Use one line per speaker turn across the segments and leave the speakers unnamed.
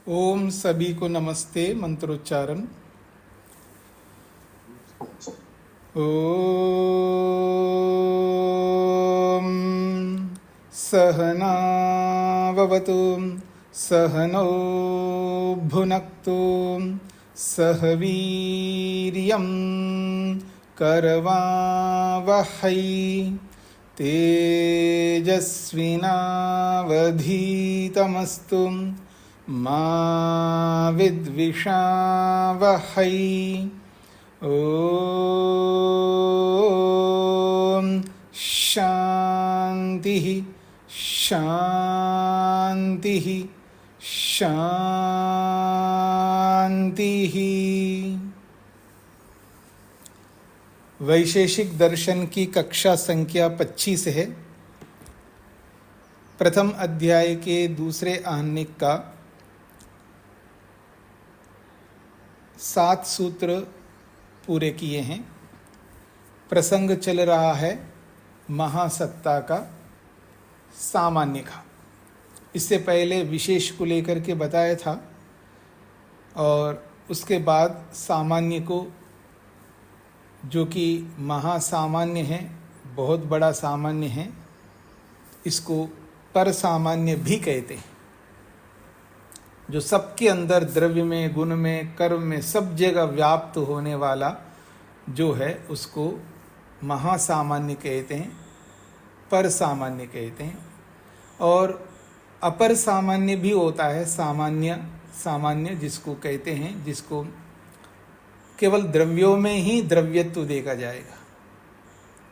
ओम सभी को नमस्ते। मंत्रोच्चारण। ओम सहना भवतु सहनौ भुनक्तु सह वीर्यं करवावहै तेजस्विनावधीतमस्तु मा विद्विषावहै। ओम शांति शांति शांति। वैशेषिक दर्शन की कक्षा संख्या 25 है। प्रथम अध्याय के दूसरे आहनिक का 7 सूत्र पूरे किए हैं। प्रसंग चल रहा है महासत्ता का, सामान्य का। इससे पहले विशेष को लेकर के बताया था और उसके बाद सामान्य को, जो कि महासामान्य है, बहुत बड़ा सामान्य है, इसको पर सामान्य भी कहते हैं। जो सबके अंदर द्रव्य में, गुण में, कर्म में, सब जगह व्याप्त होने वाला जो है उसको महासामान्य कहते हैं, पर सामान्य कहते हैं। और अपर सामान्य भी होता है, सामान्य जिसको कहते हैं, जिसको केवल द्रव्यों में ही द्रव्यत्व देखा जाएगा,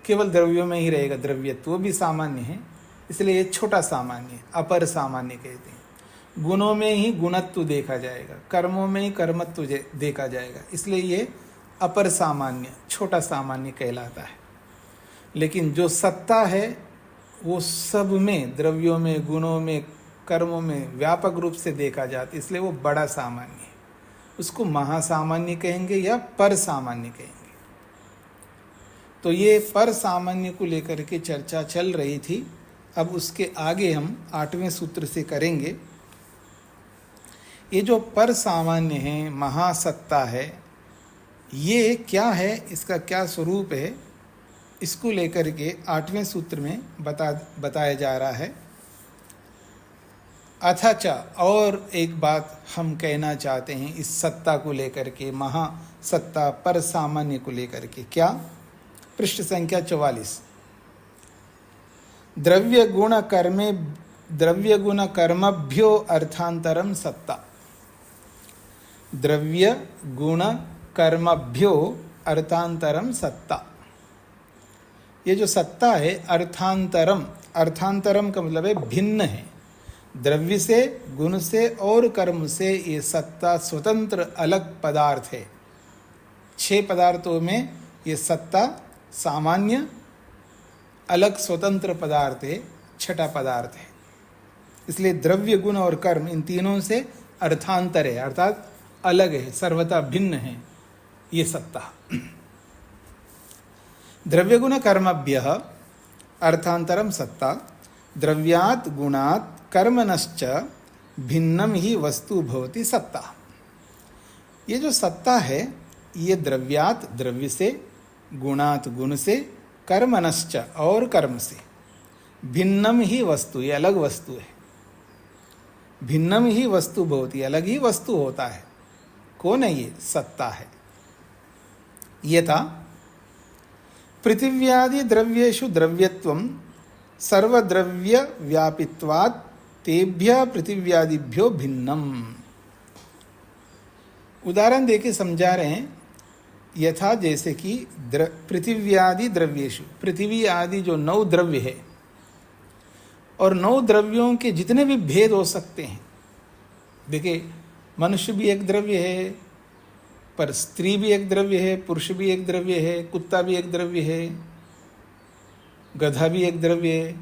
केवल द्रव्यों में ही रहेगा द्रव्यत्व, वो भी सामान्य है, इसलिए ये छोटा सामान्य, अपर सामान्य कहते हैं। गुणों में ही गुणत्व देखा जाएगा, कर्मों में ही कर्मत्व देखा जाएगा, इसलिए ये अपर सामान्य, छोटा सामान्य कहलाता है। लेकिन जो सत्ता है वो सब में, द्रव्यों में, गुणों में, कर्मों में व्यापक रूप से देखा जाता है, इसलिए वो बड़ा सामान्य है। उसको महासामान्य कहेंगे या पर सामान्य कहेंगे। तो ये पर सामान्य को लेकर के चर्चा चल रही थी। अब उसके आगे हम 8वें सूत्र से करेंगे। ये जो पर सामान्य है, महासत्ता है, ये क्या है, इसका क्या स्वरूप है, इसको लेकर के 8वें सूत्र में बताया जा रहा है। अथच, और एक बात हम कहना चाहते हैं इस सत्ता को लेकर के, महासत्ता पर सामान्य को लेकर के। क्या? पृष्ठ संख्या 44। द्रव्य गुण कर्मभ्यो अर्थांतरम सत्ता। द्रव्य गुण कर्मभ्यो अर्थांतरम सत्ता। ये जो सत्ता है, अर्थांतरम का मतलब है भिन्न है। द्रव्य से, गुण से और कर्म से ये सत्ता स्वतंत्र अलग पदार्थ है। 6 पदार्थों में ये सत्ता सामान्य अलग स्वतंत्र पदार्थ है, छठा पदार्थ है। इसलिए द्रव्य, गुण और कर्म, इन तीनों से अर्थांतर है, अर्थात अलग है, सर्वथा भिन्न है ये सत्ता। द्रव्य गुण कर्मभ्यः अर्थांतरम सत्ता। द्रव्यात् गुणात् कर्मणश्च भिन्नम ही वस्तु भवति सत्ता। ये जो सत्ता है, ये द्रव्यात् द्रव्य से, गुणात् गुण से, कर्मणश्च और कर्म से, भिन्नम ही वस्तु, ये अलग वस्तु है। भिन्नम ही वस्तु भवति, अलग ही वस्तु होता है। कौन है ये? सत्ता है। यथा पृथिव्यादि द्रव्येषु द्रव्यत्वं सर्वद्रव्य व्यापित्वात् तेभ्यः पृथिव्यादिभ्यो भिन्नम। उदाहरण देके समझा रहे हैं। यथा, जैसे कि पृथिव्यादि द्रव्येषु, पृथ्वी आदि जो 9 द्रव्य है, और 9 द्रव्यों के जितने भी भेद हो सकते हैं। देखिए, मनुष्य भी एक द्रव्य है, पर स्त्री भी एक द्रव्य है, पुरुष भी एक द्रव्य है, कुत्ता भी एक द्रव्य है, गधा भी एक द्रव्य है।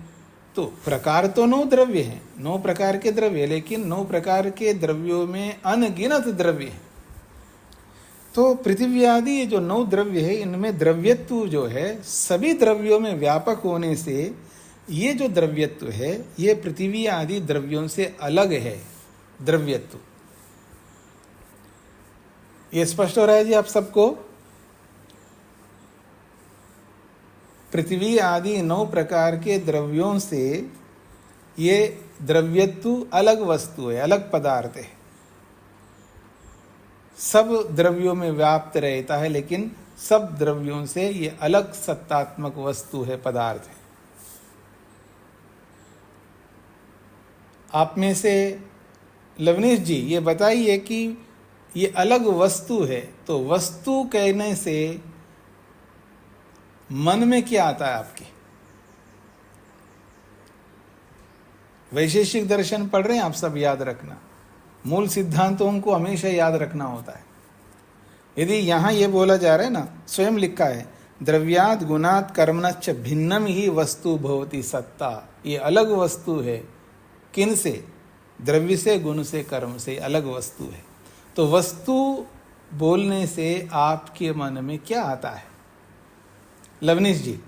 तो प्रकार तो 9 द्रव्य हैं, 9 प्रकार के द्रव्य, लेकिन 9 प्रकार के द्रव्यों में अनगिनत द्रव्य है। तो पृथ्वी आदि ये जो 9 द्रव्य है, इनमें द्रव्यत्व जो है सभी द्रव्यों में व्यापक होने से ये जो द्रव्यत्व है ये पृथ्वी आदि द्रव्यों से अलग है। द्रव्यत्व ये स्पष्ट हो रहा है जी आप सबको? पृथ्वी आदि 9 प्रकार के द्रव्यों से ये द्रव्यत्व अलग वस्तु है, अलग पदार्थ है। सब द्रव्यों में व्याप्त रहता है, लेकिन सब द्रव्यों से ये अलग सत्तात्मक वस्तु है, पदार्थ है। आप में से लवनीश जी ये बताइए कि ये अलग वस्तु है, तो वस्तु कहने से मन में क्या आता है आपके? वैशेषिक दर्शन पढ़ रहे हैं आप सब, याद रखना, मूल सिद्धांतों को हमेशा याद रखना होता है। यदि यहां ये बोला जा रहा है ना, स्वयं लिखा है द्रव्याद गुणात कर्मणश्च भिन्नम ही वस्तु भवति सत्ता, ये अलग वस्तु है। किन से? द्रव्य से, गुण से, कर्म से अलग वस्तु है। तो वस्तु बोलने से आपके मन में क्या आता है लवनीश जी?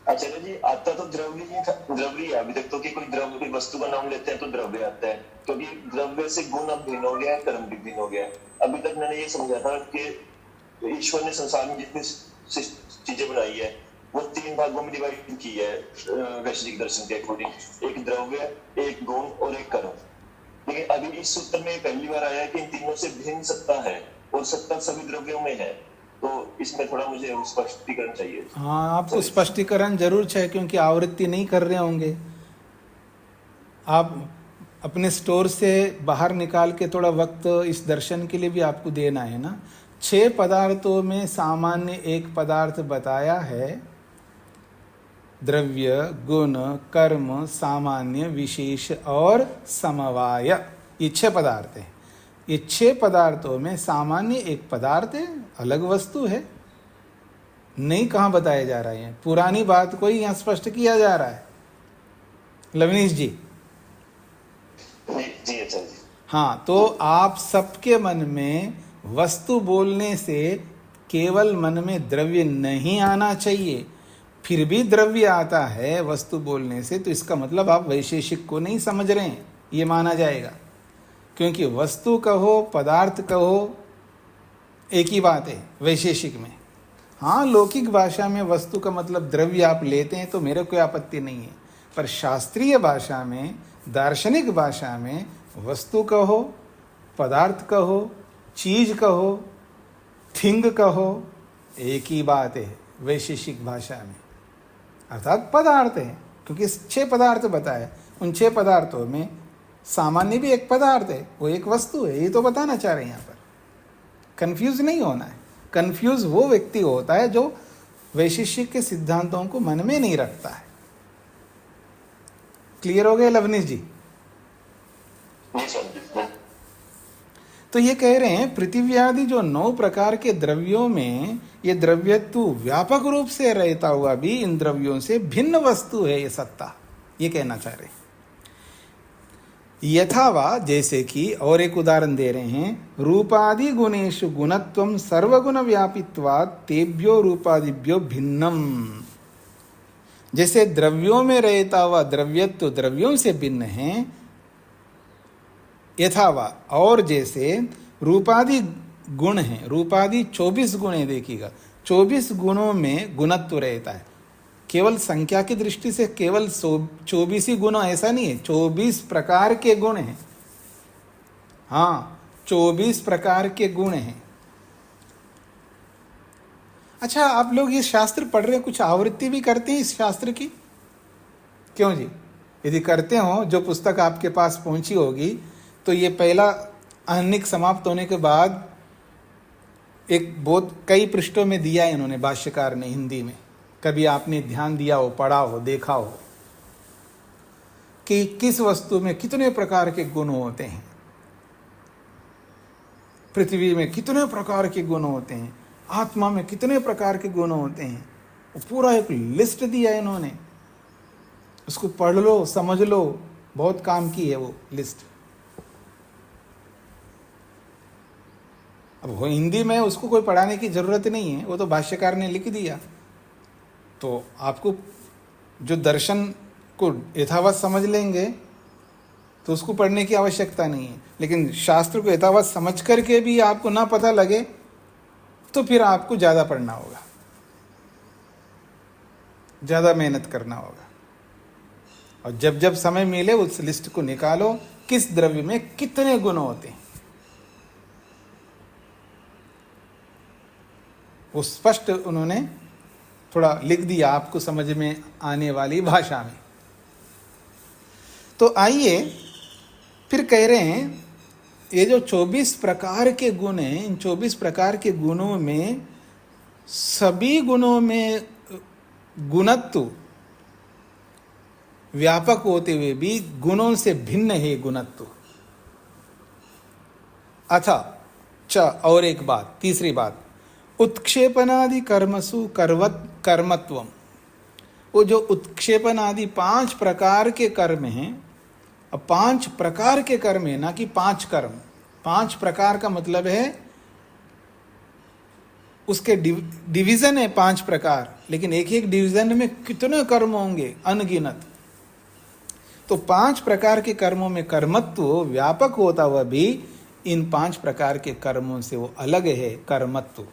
आचार्य जी, आता तो द्रव्य है अभी तक तो, कि कोई द्रव्य, कोई वस्तु का नाम लेते हैं तो द्रव्य आता है, क्योंकि द्रव्य से गुण अब भिन्न हो गया है, कर्म भी भिन्न हो गया है। अभी तक मैंने ये समझा था कि ईश्वर ने संसार में जितनी चीजें बनाई है वो 3 भागों में डिवाइड की है वैशेषिक दर्शन के अकॉर्डिंग, एक द्रव्य, एक गुण और एक कर्म। लेकिन अभी इस सूत्र में पहली बार आया है कि इन तीनों से भिन्न सत्ता है, और सत्ता सभी द्रव्यों में है। तो इसमें थोड़ा मुझे स्पष्टीकरण चाहिए।
हाँ, आपको स्पष्टीकरण जरूर चाहिए, क्योंकि आवृत्ति नहीं कर रहे होंगे आप। अपने स्टोर से बाहर निकाल के थोड़ा वक्त इस दर्शन के लिए भी आपको देना है ना। 6 पदार्थों में सामान्य एक पदार्थ बताया है, द्रव्य, गुण, कर्म, सामान्य, विशेष और समवाय, ये 6 पदार्थ हैं। ये 6 पदार्थों में सामान्य एक पदार्थ है, अलग वस्तु है। नहीं कहाँ बताया जा रहा है, पुरानी बात को ही यहाँ स्पष्ट किया जा रहा है लवनीश जी।
जी अच्छा जी।
हाँ, तो आप सबके मन में वस्तु बोलने से केवल मन में द्रव्य नहीं आना चाहिए। फिर भी द्रव्य आता है वस्तु बोलने से, तो इसका मतलब आप वैशेषिक को नहीं समझ रहे हैं, ये माना जाएगा। क्योंकि वस्तु कहो, पदार्थ कहो, एक ही बात है वैशेषिक में। हाँ, लौकिक भाषा में वस्तु का मतलब द्रव्य आप लेते हैं तो मेरे कोई आपत्ति नहीं है, पर शास्त्रीय भाषा में, दार्शनिक भाषा में वस्तु कहो, पदार्थ कहो, चीज कहो, थिंग कहो, एक ही बात है वैशेषिक भाषा में, अर्थात पदार्थ है। क्योंकि 6 पदार्थ बताए, उन 6 पदार्थों में सामान्य भी एक पदार्थ है, वो एक वस्तु है, ये तो बताना चाह रहे हैं यहाँ पर। कंफ्यूज नहीं होना है। कंफ्यूज वो व्यक्ति होता है जो वैशेषिक के सिद्धांतों को मन में नहीं रखता है। क्लियर हो गए लवनीश जी? तो ये कह रहे हैं पृथ्वी आदि जो 9 प्रकार के द्रव्यों में ये द्रव्यत्व व्यापक रूप से रहता हुआ भी इन द्रव्यों से भिन्न वस्तु है ये सत्ता, ये कहना चाह रहे हैं। यथावा, जैसे कि, और एक उदाहरण दे रहे हैं, रूपादि गुणेषु गुणत्वं सर्वगुण व्यापित्वात् तेभ्यो रूपादिभ्यो भिन्नम। जैसे द्रव्यों में रहता हुआ द्रव्यत्व द्रव्यों से भिन्न है, यथावा, और जैसे रूपादि गुण है, रूपादि 24 गुण है, देखिएगा 24 गुणों में गुणत्व रहता है। केवल संख्या की दृष्टि से केवल 24 ही गुण ऐसा नहीं है, 24 प्रकार के गुण हैं। हाँ, 24 प्रकार के गुण हैं। अच्छा, आप लोग ये शास्त्र पढ़ रहे हैं, कुछ आवृत्ति भी करते हैं इस शास्त्र की? क्यों जी? यदि करते हो, जो पुस्तक आपके पास पहुंची होगी, तो ये पहला आहनिक समाप्त होने के बाद एक बहुत कई पृष्ठों में दिया है इन्होंने, भाष्यकार ने, हिंदी में। कभी आपने ध्यान दिया हो, पढ़ा हो, देखा हो कि किस वस्तु में कितने प्रकार के गुण होते हैं, पृथ्वी में कितने प्रकार के गुण होते हैं, आत्मा में कितने प्रकार के गुण होते हैं। वो पूरा एक लिस्ट दिया है इन्होंने, उसको पढ़ लो, समझ लो, बहुत काम की है वो लिस्ट। अब वो हिंदी में, उसको कोई पढ़ाने की जरूरत नहीं है, वो तो भाष्यकार ने लिख दिया। तो आपको जो दर्शन को यथावत समझ लेंगे तो उसको पढ़ने की आवश्यकता नहीं है। लेकिन शास्त्र को यथावत समझ करके भी आपको ना पता लगे तो फिर आपको ज़्यादा पढ़ना होगा, ज़्यादा मेहनत करना होगा। और जब जब समय मिले उस लिस्ट को निकालो, किस द्रव्य में कितने गुण होते हैं, वो स्पष्ट उन्होंने थोड़ा लिख दिया आपको समझ में आने वाली भाषा में। तो आइए फिर कह रहे हैं, ये जो 24 प्रकार के गुण हैं, इन 24 प्रकार के गुणों में सभी गुणों में गुणत्व व्यापक होते हुए भी गुणों से भिन्न है गुणत्व। अथा च, और एक बात, तीसरी बात, उत्क्षेपनादि कर्मसु कर्मत्वम। वो जो उत्क्षेपन आदि 5 प्रकार के कर्म हैं, अब 5 प्रकार के कर्म है, ना कि 5 कर्म। 5 प्रकार का मतलब है उसके डिवीजन है 5 प्रकार, लेकिन एक एक डिवीजन में कितने कर्म होंगे, अनगिनत। तो 5 प्रकार के कर्मों में कर्मत्व व्यापक होता हुआ भी इन 5 प्रकार के कर्मों से वो अलग है कर्मत्व।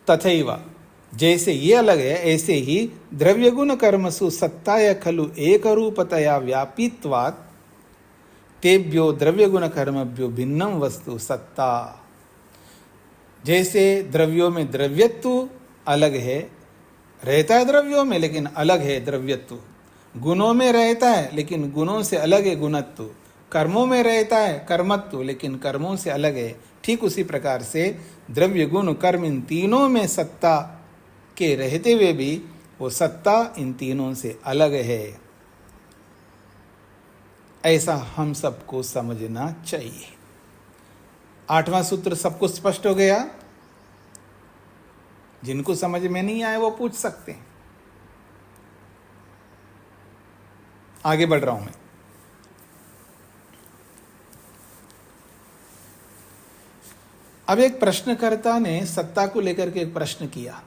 तथैव, जैसे ये अलग है ऐसे ही द्रव्य गुण कर्मसु सत्ताय खलु एक रूपतया व्यापित्वात् तेभ्यो द्रव्य गुण कर्मभ्यो भिन्नम वस्तु सत्ता। जैसे द्रव्यों में द्रव्यत्व अलग है, रहता है द्रव्यों में लेकिन अलग है द्रव्यत्व। गुणों में रहता है लेकिन गुणों से अलग है गुणत्व। कर्मों में रहता है कर्मत्व लेकिन कर्मों से अलग है। ठीक उसी प्रकार से द्रव्य गुण कर्म इन तीनों में सत्ता के रहते हुए भी वो सत्ता इन तीनों से अलग है। ऐसा हम सबको समझना चाहिए। 8वां सूत्र सबको स्पष्ट हो गया? जिनको समझ में नहीं आए वो पूछ सकते हैं। आगे बढ़ रहा हूं मैं। अब एक प्रश्नकर्ता ने सत्ता को लेकर के एक प्रश्न किया।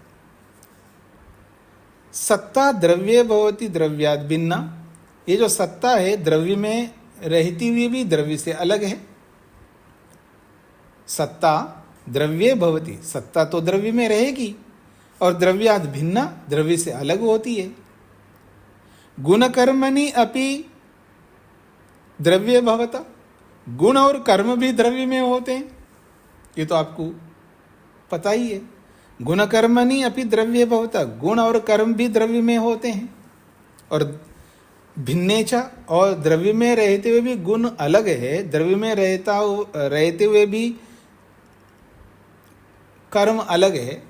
सत्ता द्रव्ये भवति द्रव्याद् भिन्ना। ये जो सत्ता है द्रव्य में रहती हुई भी द्रव्य से अलग है। सत्ता द्रव्ये भवति, सत्ता तो द्रव्य में रहेगी, और द्रव्याद् भिन्ना, द्रव्य से अलग होती है। गुणकर्मणि अपि द्रव्ये भवता, गुण और कर्म भी द्रव्य में होते हैं, ये तो आपको पता ही है। गुण कर्मणि अपि द्रव्ये भवता, गुण और कर्म भी द्रव्य में होते हैं। और भिन्नेचा, और द्रव्य में रहते हुए भी गुण अलग है, द्रव्य में रहते हुए भी कर्म अलग है।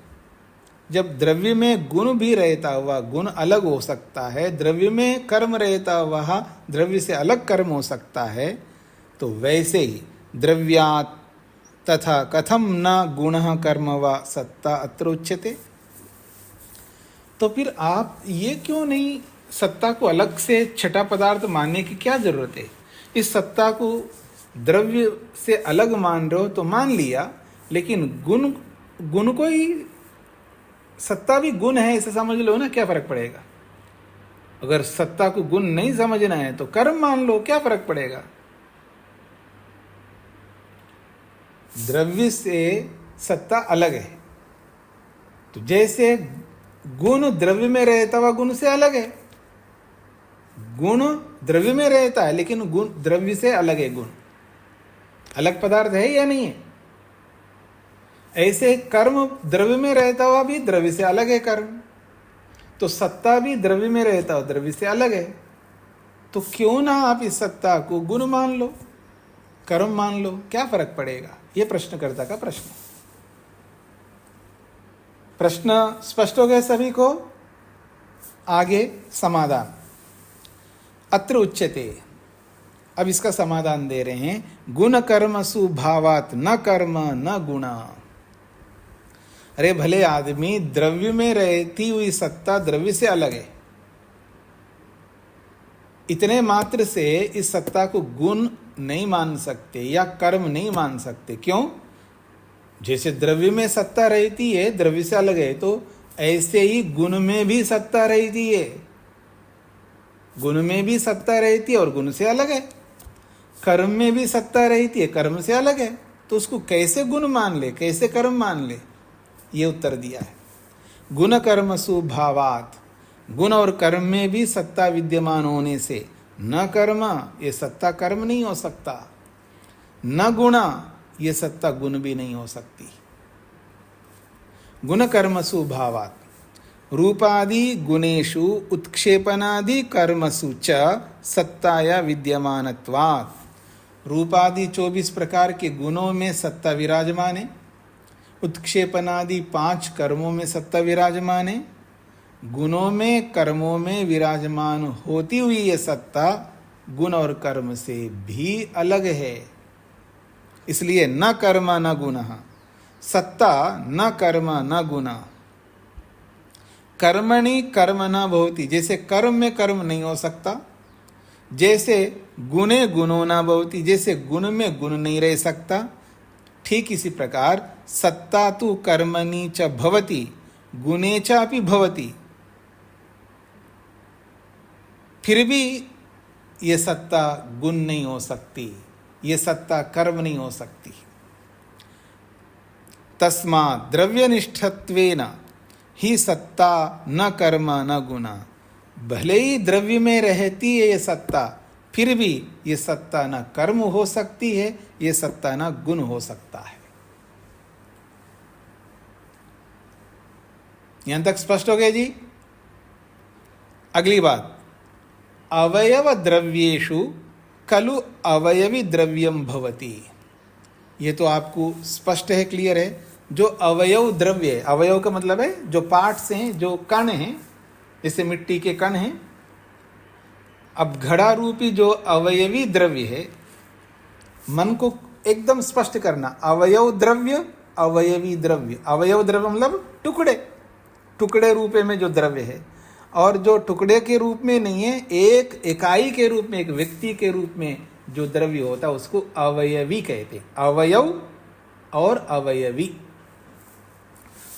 जब द्रव्य में गुण भी रहता हुआ गुण अलग हो सकता है, द्रव्य में कर्म रहता हुआ द्रव्य से अलग कर्म हो सकता है, तो वैसे ही द्रव्यात् तथा कथम न गुणः कर्म व सत्ता अत्र उच्यते। तो फिर आप ये क्यों नहीं सत्ता को अलग से छठा पदार्थ मानने की क्या जरूरत है? इस सत्ता को द्रव्य से अलग मान रहे हो तो मान लिया, लेकिन गुण को ही सत्ता भी गुण है ऐसे समझ लो ना, क्या फर्क पड़ेगा? अगर सत्ता को गुण नहीं समझना है तो कर्म मान लो, क्या फर्क पड़ेगा? द्रव्य से सत्ता अलग है, तो जैसे गुण द्रव्य में रहता हुआ गुण से अलग है। गुण द्रव्य में रहता है लेकिन गुण द्रव्य से अलग है। गुण अलग पदार्थ है या नहीं है? ऐसे कर्म द्रव्य में रहता हुआ भी द्रव्य से अलग है कर्म, तो सत्ता भी द्रव्य में रहता हुआ द्रव्य से अलग है। तो क्यों ना आप इस सत्ता को गुण मान लो, कर्म मान लो, क्या फर्क पड़ेगा? ये प्रश्नकर्ता का प्रश्न। प्रश्न स्पष्ट हो गया सभी को? आगे समाधान। अत्र उच्यते, अब इसका समाधान दे रहे हैं। गुण कर्मसु भावात् न कर्म न गुण। अरे भले आदमी द्रव्य में रहती हुई सत्ता द्रव्य से अलग है, इतने मात्र से इस सत्ता को गुण नहीं मान सकते या कर्म नहीं मान सकते। क्यों? जैसे द्रव्य में सत्ता रहती है द्रव्य से अलग है, तो ऐसे ही गुण में भी सत्ता रहती है। गुण में भी सत्ता रहती है और गुण से अलग है, कर्म में भी सत्ता रहती है, कर्म से अलग है, तो उसको कैसे गुण मान ले, कैसे कर्म मान ले? ये उत्तर दिया है। गुण कर्मसु भावात, गुण और कर्म में भी सत्ता विद्यमान होने से न कर्म, ये सत्ता कर्म नहीं हो सकता, न गुणा, ये सत्ता गुण भी नहीं हो सकती। गुण कर्मसु भावात रूपादि गुणेषु उत्क्षेपनादि कर्मसु च सत्ताया विद्यमानत्वात्। रूपादि 24 प्रकार के गुणों में सत्ता विराजमान है, उत्क्षेपनादि 5 कर्मों में सत्ता विराजमान है। गुणों में कर्मों में विराजमान होती हुई ये सत्ता गुण और कर्म से भी अलग है। इसलिए न कर्म न गुण, सत्ता न कर्म न गुण। कर्मणि कर्म न भवति, जैसे कर्म में कर्म नहीं हो सकता, जैसे गुणे गुणो न भवति, जैसे गुण में गुण नहीं रह सकता, ठीक इसी प्रकार सत्ता तु कर्मणि च भवति गुणे चापि भवति। फिर भी ये सत्ता गुण नहीं हो सकती, ये सत्ता कर्म नहीं हो सकती। तस्मात् द्रव्यनिष्ठत्वेन ही सत्ता न कर्म न गुण। भले ही द्रव्य में रहती है ये सत्ता, फिर भी ये सत्ता न कर्म हो सकती है, ये सत्ता न गुण हो सकता है। यहां तक स्पष्ट हो गया जी। अगली बात, अवयव द्रव्येषु खलु अवयवी द्रव्यम भवति। ये तो आपको स्पष्ट है, क्लियर है। जो अवयव द्रव्य है, अवयव का मतलब है जो पार्ट्स हैं, जो कण हैं, जैसे मिट्टी के कण हैं। अब घड़ा रूपी जो अवयवी द्रव्य है, मन को एकदम स्पष्ट करना, अवयव द्रव्य, अवयवी द्रव्य। अवयव द्रव्य मतलब टुकड़े, टुकड़े रूपे में जो द्रव्य है, और जो टुकड़े के रूप में नहीं है, एक इकाई के रूप में, एक व्यक्ति के रूप में जो द्रव्य होता है उसको अवयवी कहते हैं। अवयव और अवयवी।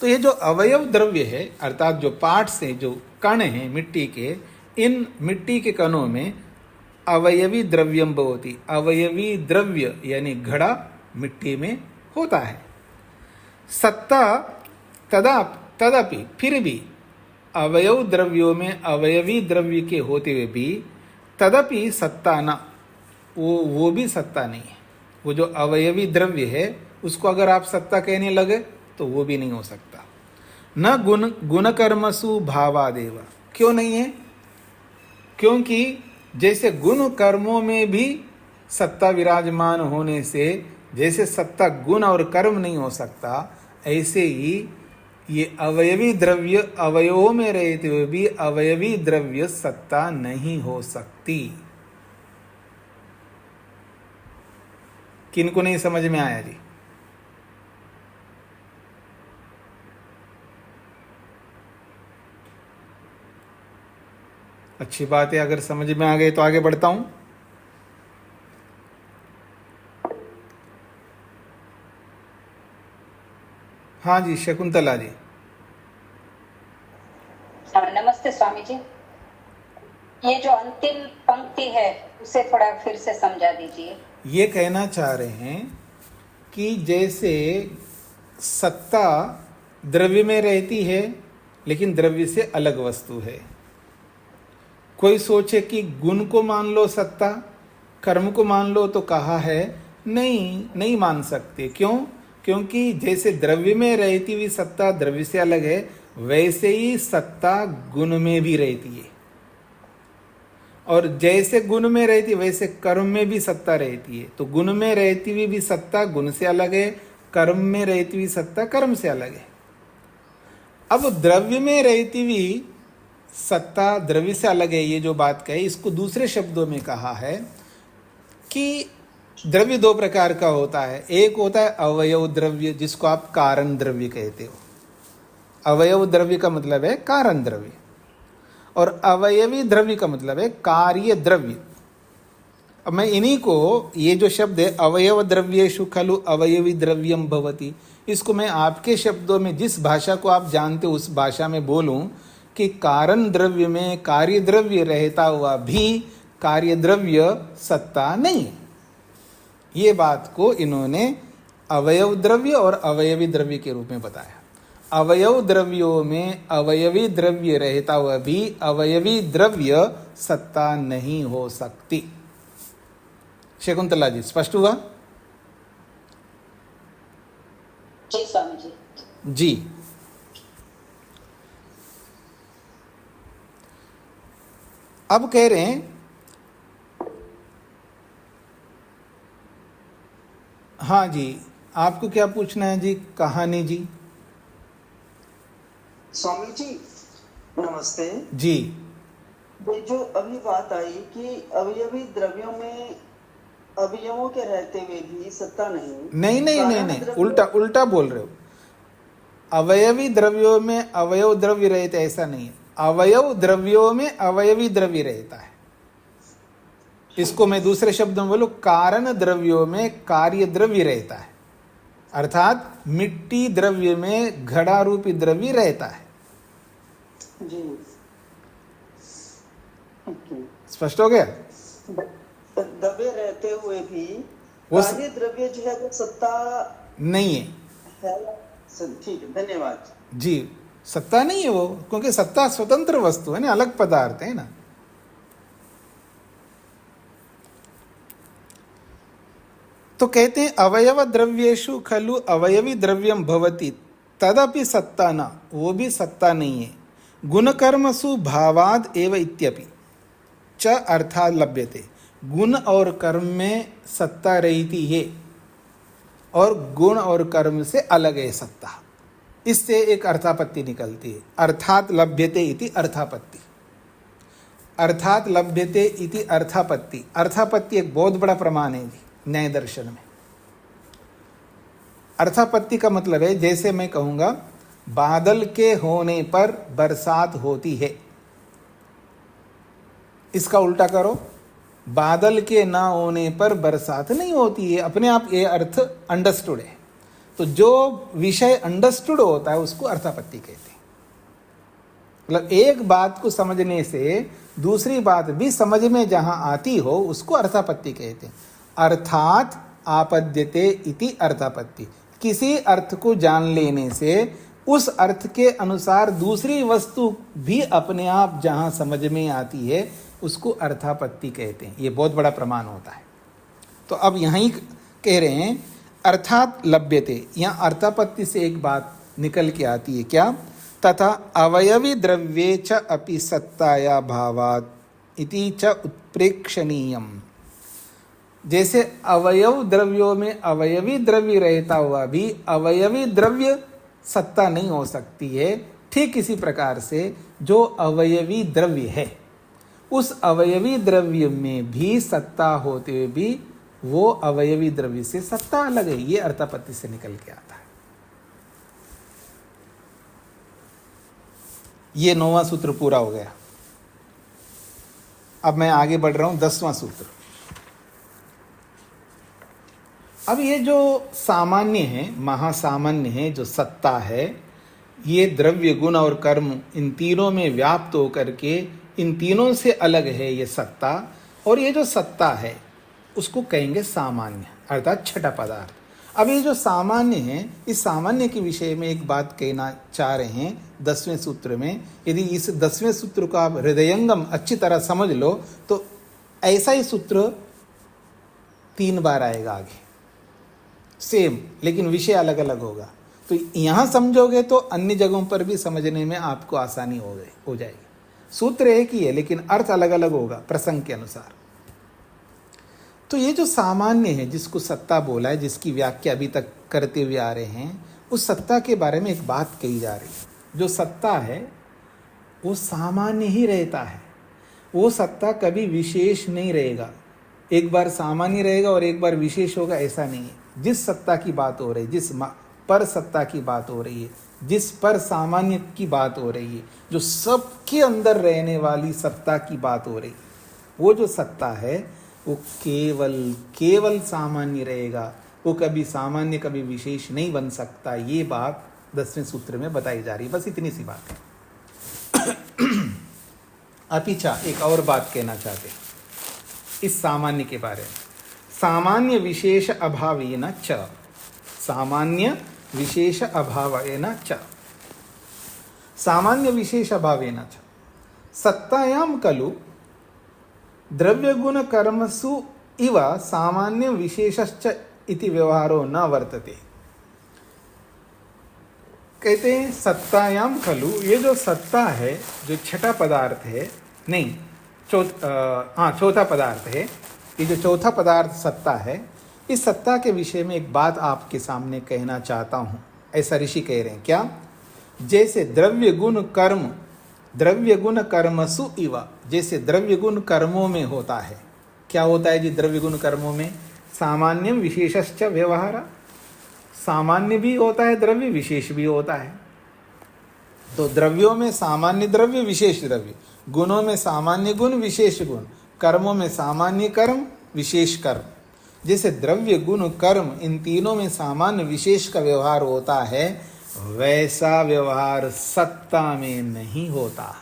तो ये जो अवयव द्रव्य है, अर्थात जो पार्ट्स हैं, जो कण हैं मिट्टी के, इन मिट्टी के कणों में अवयवी द्रव्यम भवति। अवयवी द्रव्य यानी घड़ा मिट्टी में होता है। सत्ता तदपि, फिर भी अवयव द्रव्यों में अवयवी द्रव्य के होते हुए भी तदपि सत्ता न, वो भी सत्ता नहीं है। वो जो अवयवी द्रव्य है उसको अगर आप सत्ता कहने लगे तो वो भी नहीं हो सकता। न गुण कर्मसु भावादेव। क्यों नहीं है? क्योंकि जैसे गुण कर्मों में भी सत्ता विराजमान होने से, जैसे सत्ता गुण और कर्म नहीं हो सकता, ऐसे ही ये अवयवी द्रव्य अवयवों में रहते हुए भी अवयवी द्रव्य सत्ता नहीं हो सकती। किनको नहीं समझ में आया जी? अच्छी बात है, अगर समझ में आ गए तो आगे बढ़ता हूं। हाँ जी, शकुंतला जी।
नमस्ते स्वामी जी। ये जो अंतिम पंक्ति है उसे थोड़ा फिर से समझा दीजिए।
ये कहना चाह रहे हैं कि जैसे सत्ता द्रव्य में रहती है लेकिन द्रव्य से अलग वस्तु है। कोई सोचे कि गुण को मान लो सत्ता, कर्म को मान लो, तो कहा है नहीं मान सकते। क्यों? क्योंकि जैसे द्रव्य में रहती हुई सत्ता द्रव्य से अलग है, वैसे ही सत्ता गुण में भी रहती है, और जैसे गुण में रहती है वैसे कर्म में भी सत्ता रहती है। तो गुण में रहती हुई भी सत्ता गुण से अलग है, कर्म में रहती हुई सत्ता कर्म से अलग है। अब द्रव्य में रहती हुई सत्ता द्रव्य से अलग है, ये जो बात कही, इसको दूसरे शब्दों में कहा है कि द्रव्य दो प्रकार का होता है। एक होता है अवयव द्रव्य, जिसको आप कारण द्रव्य कहते हो। अवयव द्रव्य का मतलब है कारण द्रव्य, और अवयवी द्रव्य का मतलब है कार्य द्रव्य। अब मैं इन्हीं को, ये जो शब्द है अवयव द्रव्येषु खलु अवयवी द्रव्यम भवति, इसको मैं आपके शब्दों में, जिस भाषा को आप जानते हो उस भाषा में बोलूं, कि कारण द्रव्य में कार्य द्रव्य रहता हुआ भी कार्य द्रव्य सत्ता नहीं है। ये बात को इन्होंने अवयव द्रव्य और अवयवी द्रव्य के रूप में बताया। अवयव द्रव्यों में अवयवी द्रव्य रहता हुआ भी अवयवी द्रव्य सत्ता नहीं हो सकती। शकुंतला जी, स्पष्ट हुआ?
जी स्वामी जी।
जी। अब कह रहे हैं, हाँ जी, आपको क्या पूछना है जी? कहानी जी।
स्वामी जी नमस्ते
जी।
ये जो अभी बात आई कि अवयवी द्रव्यों में अवयवों के रहते हुए भी सत्ता नहीं।
नहीं नहीं नहीं
कारण
नहीं,
द्रव्य-
उल्टा उल्टा बोल रहे हो। अवयवी द्रव्यों में अवयव द्रव्य रहते, ऐसा नहीं है। अवयव द्रव्यों में अवयवी द्रव्य रहता है। इसको मैं दूसरे शब्दों में बोलूं, कारण द्रव्यों में कार्य द्रव्य रहता है। अर्थात मिट्टी द्रव्य में घड़ा रूपी द्रव्य रहता है।
जी ओके।
स्पष्ट हो गया?
दबे रहते हुए भी
वो
कार्य द्रव्य जो है वो सत्ता
नहीं है।
ठीक है, धन्यवाद
जी, सत्ता नहीं है वो, क्योंकि सत्ता स्वतंत्र वस्तु है ना, अलग पदार्थ है ना। तो कहते हैं अवयव द्रव्येषु खलु अवयवी द्रव्यम भवति तदपि सत्ता न, वो भी सत्ता नहीं है। गुणकर्मसु भावाद एव इत्यपि च अर्थात् लभ्यते। गुण और कर्म में सत्ता रहती है और गुण और कर्म से अलग है सत्ता। इससे एक अर्थापत्ति निकलती है, अर्थात लभ्यते इति अर्थापत्ति। अर्थात लभ्यते इति अर्थापत्ति। अर्थापत्ति एक बहुत बड़ा प्रमाण है न्याय दर्शन में। अर्थापत्ति का मतलब है, जैसे मैं कहूंगा बादल के होने पर बरसात होती है, इसका उल्टा करो, बादल के ना होने पर बरसात नहीं होती है। अपने आप ये अर्थ अंडरस्टूड है। तो जो विषय अंडरस्टूड होता है उसको अर्थापत्ति कहते हैं। मतलब एक बात को समझने से दूसरी बात भी समझ में जहां आती हो उसको अर्थापत्ति कहते हैं। अर्थात आपद्यते इति अर्थापत्ति। किसी अर्थ को जान लेने से उस अर्थ के अनुसार दूसरी वस्तु भी अपने आप जहां समझ में आती है उसको अर्थापत्ति कहते हैं। ये बहुत बड़ा प्रमाण होता है। तो अब यहीं कह रहे हैं अर्थात लभ्यते, यहाँ अर्थापत्ति से एक बात निकल के आती है, क्या? तथा अवयवी द्रव्ये च अपि सत्ताया भावात् इति च उत्प्रेक्षणीयम। जैसे अवयव द्रव्यों में अवयवी द्रव्य रहता हुआ भी अवयवी द्रव्य सत्ता नहीं हो सकती है, ठीक इसी प्रकार से जो अवयवी द्रव्य है उस अवयवी द्रव्य में भी सत्ता होते हुए भी वो अवयवी द्रव्य से सत्ता अलग है। ये अर्थापत्ति से निकल के आता है। ये 9वां सूत्र पूरा हो गया। अब मैं आगे बढ़ रहा हूं 10वां सूत्र। अब ये जो सामान्य है, महासामान्य है, जो सत्ता है, ये द्रव्य गुण और कर्म इन तीनों में व्याप्त होकर के इन तीनों से अलग है ये सत्ता। और ये जो सत्ता है उसको कहेंगे सामान्य, अर्थात छठा पदार्थ। अब ये जो सामान्य है, इस सामान्य के विषय में एक बात कहना चाह रहे हैं 10वें सूत्र में। यदि इस 10वें सूत्र को आप हृदयंगम अच्छी तरह समझ लो तो ऐसा ही सूत्र 3 बार आएगा आगे, सेम, लेकिन विषय अलग अलग होगा। तो यहाँ समझोगे तो अन्य जगहों पर भी समझने में आपको आसानी हो जाएगी। सूत्र एक ही है लेकिन अर्थ अलग अलग होगा प्रसंग के अनुसार। तो ये जो सामान्य है, जिसको सत्ता बोला है, जिसकी व्याख्या अभी तक करते हुए आ रहे हैं, उस सत्ता के बारे में एक बात कही जा रही है। जो सत्ता है वो सामान्य ही रहता है, वो सत्ता कभी विशेष नहीं रहेगा। एक बार सामान्य रहेगा और एक बार विशेष होगा, ऐसा नहीं है। जिस सत्ता की बात हो रही है, जिस पर सत्ता की बात हो रही है, जिस पर सामान्य की बात हो रही है, जो सबके अंदर रहने वाली सत्ता की बात हो रही है, वो जो सत्ता है वो केवल सामान्य रहेगा। वो कभी सामान्य कभी विशेष नहीं बन सकता। ये बात 10वें सूत्र में बताई जा रही है। बस इतनी सी बात है। अपिचा एक और बात कहना चाहते हैं इस सामान्य के बारे में। सामान्य विशेष अभावेन च, सामान्य विशेष अभावेन च, सामान्य विशेष अभावेन च सत्तायां खलु द्रव्यगुण कर्मसु इव सामान्य विशेषश्च इति व्यवहारो न वर्तते। कहते हैं सत्तायाम खलु, ये जो सत्ता है, जो छठा पदार्थ है, नहीं चौथा पदार्थ है, ये जो चौथा पदार्थ सत्ता है, इस सत्ता के विषय में एक बात आपके सामने कहना चाहता हूँ। ऐसा ऋषि कह रहे हैं क्या? जैसे द्रव्य गुण कर्म, द्रव्य गुण कर्मसु इव, जैसे द्रव्य गुण कर्मों में होता है। क्या होता है जी द्रव्य गुण कर्मों में? सामान्यम विशेषश्च व्यवहार, सामान्य भी होता है द्रव्य, विशेष भी होता है। तो द्रव्यों में सामान्य द्रव्य, विशेष द्रव्य, गुणों में सामान्य गुण, विशेष गुण, कर्मों में सामान्य कर्म, विशेष कर्म। जैसे द्रव्य गुण कर्म इन तीनों में सामान्य विशेष का व्यवहार होता है, वैसा व्यवहार सत्ता में नहीं होता।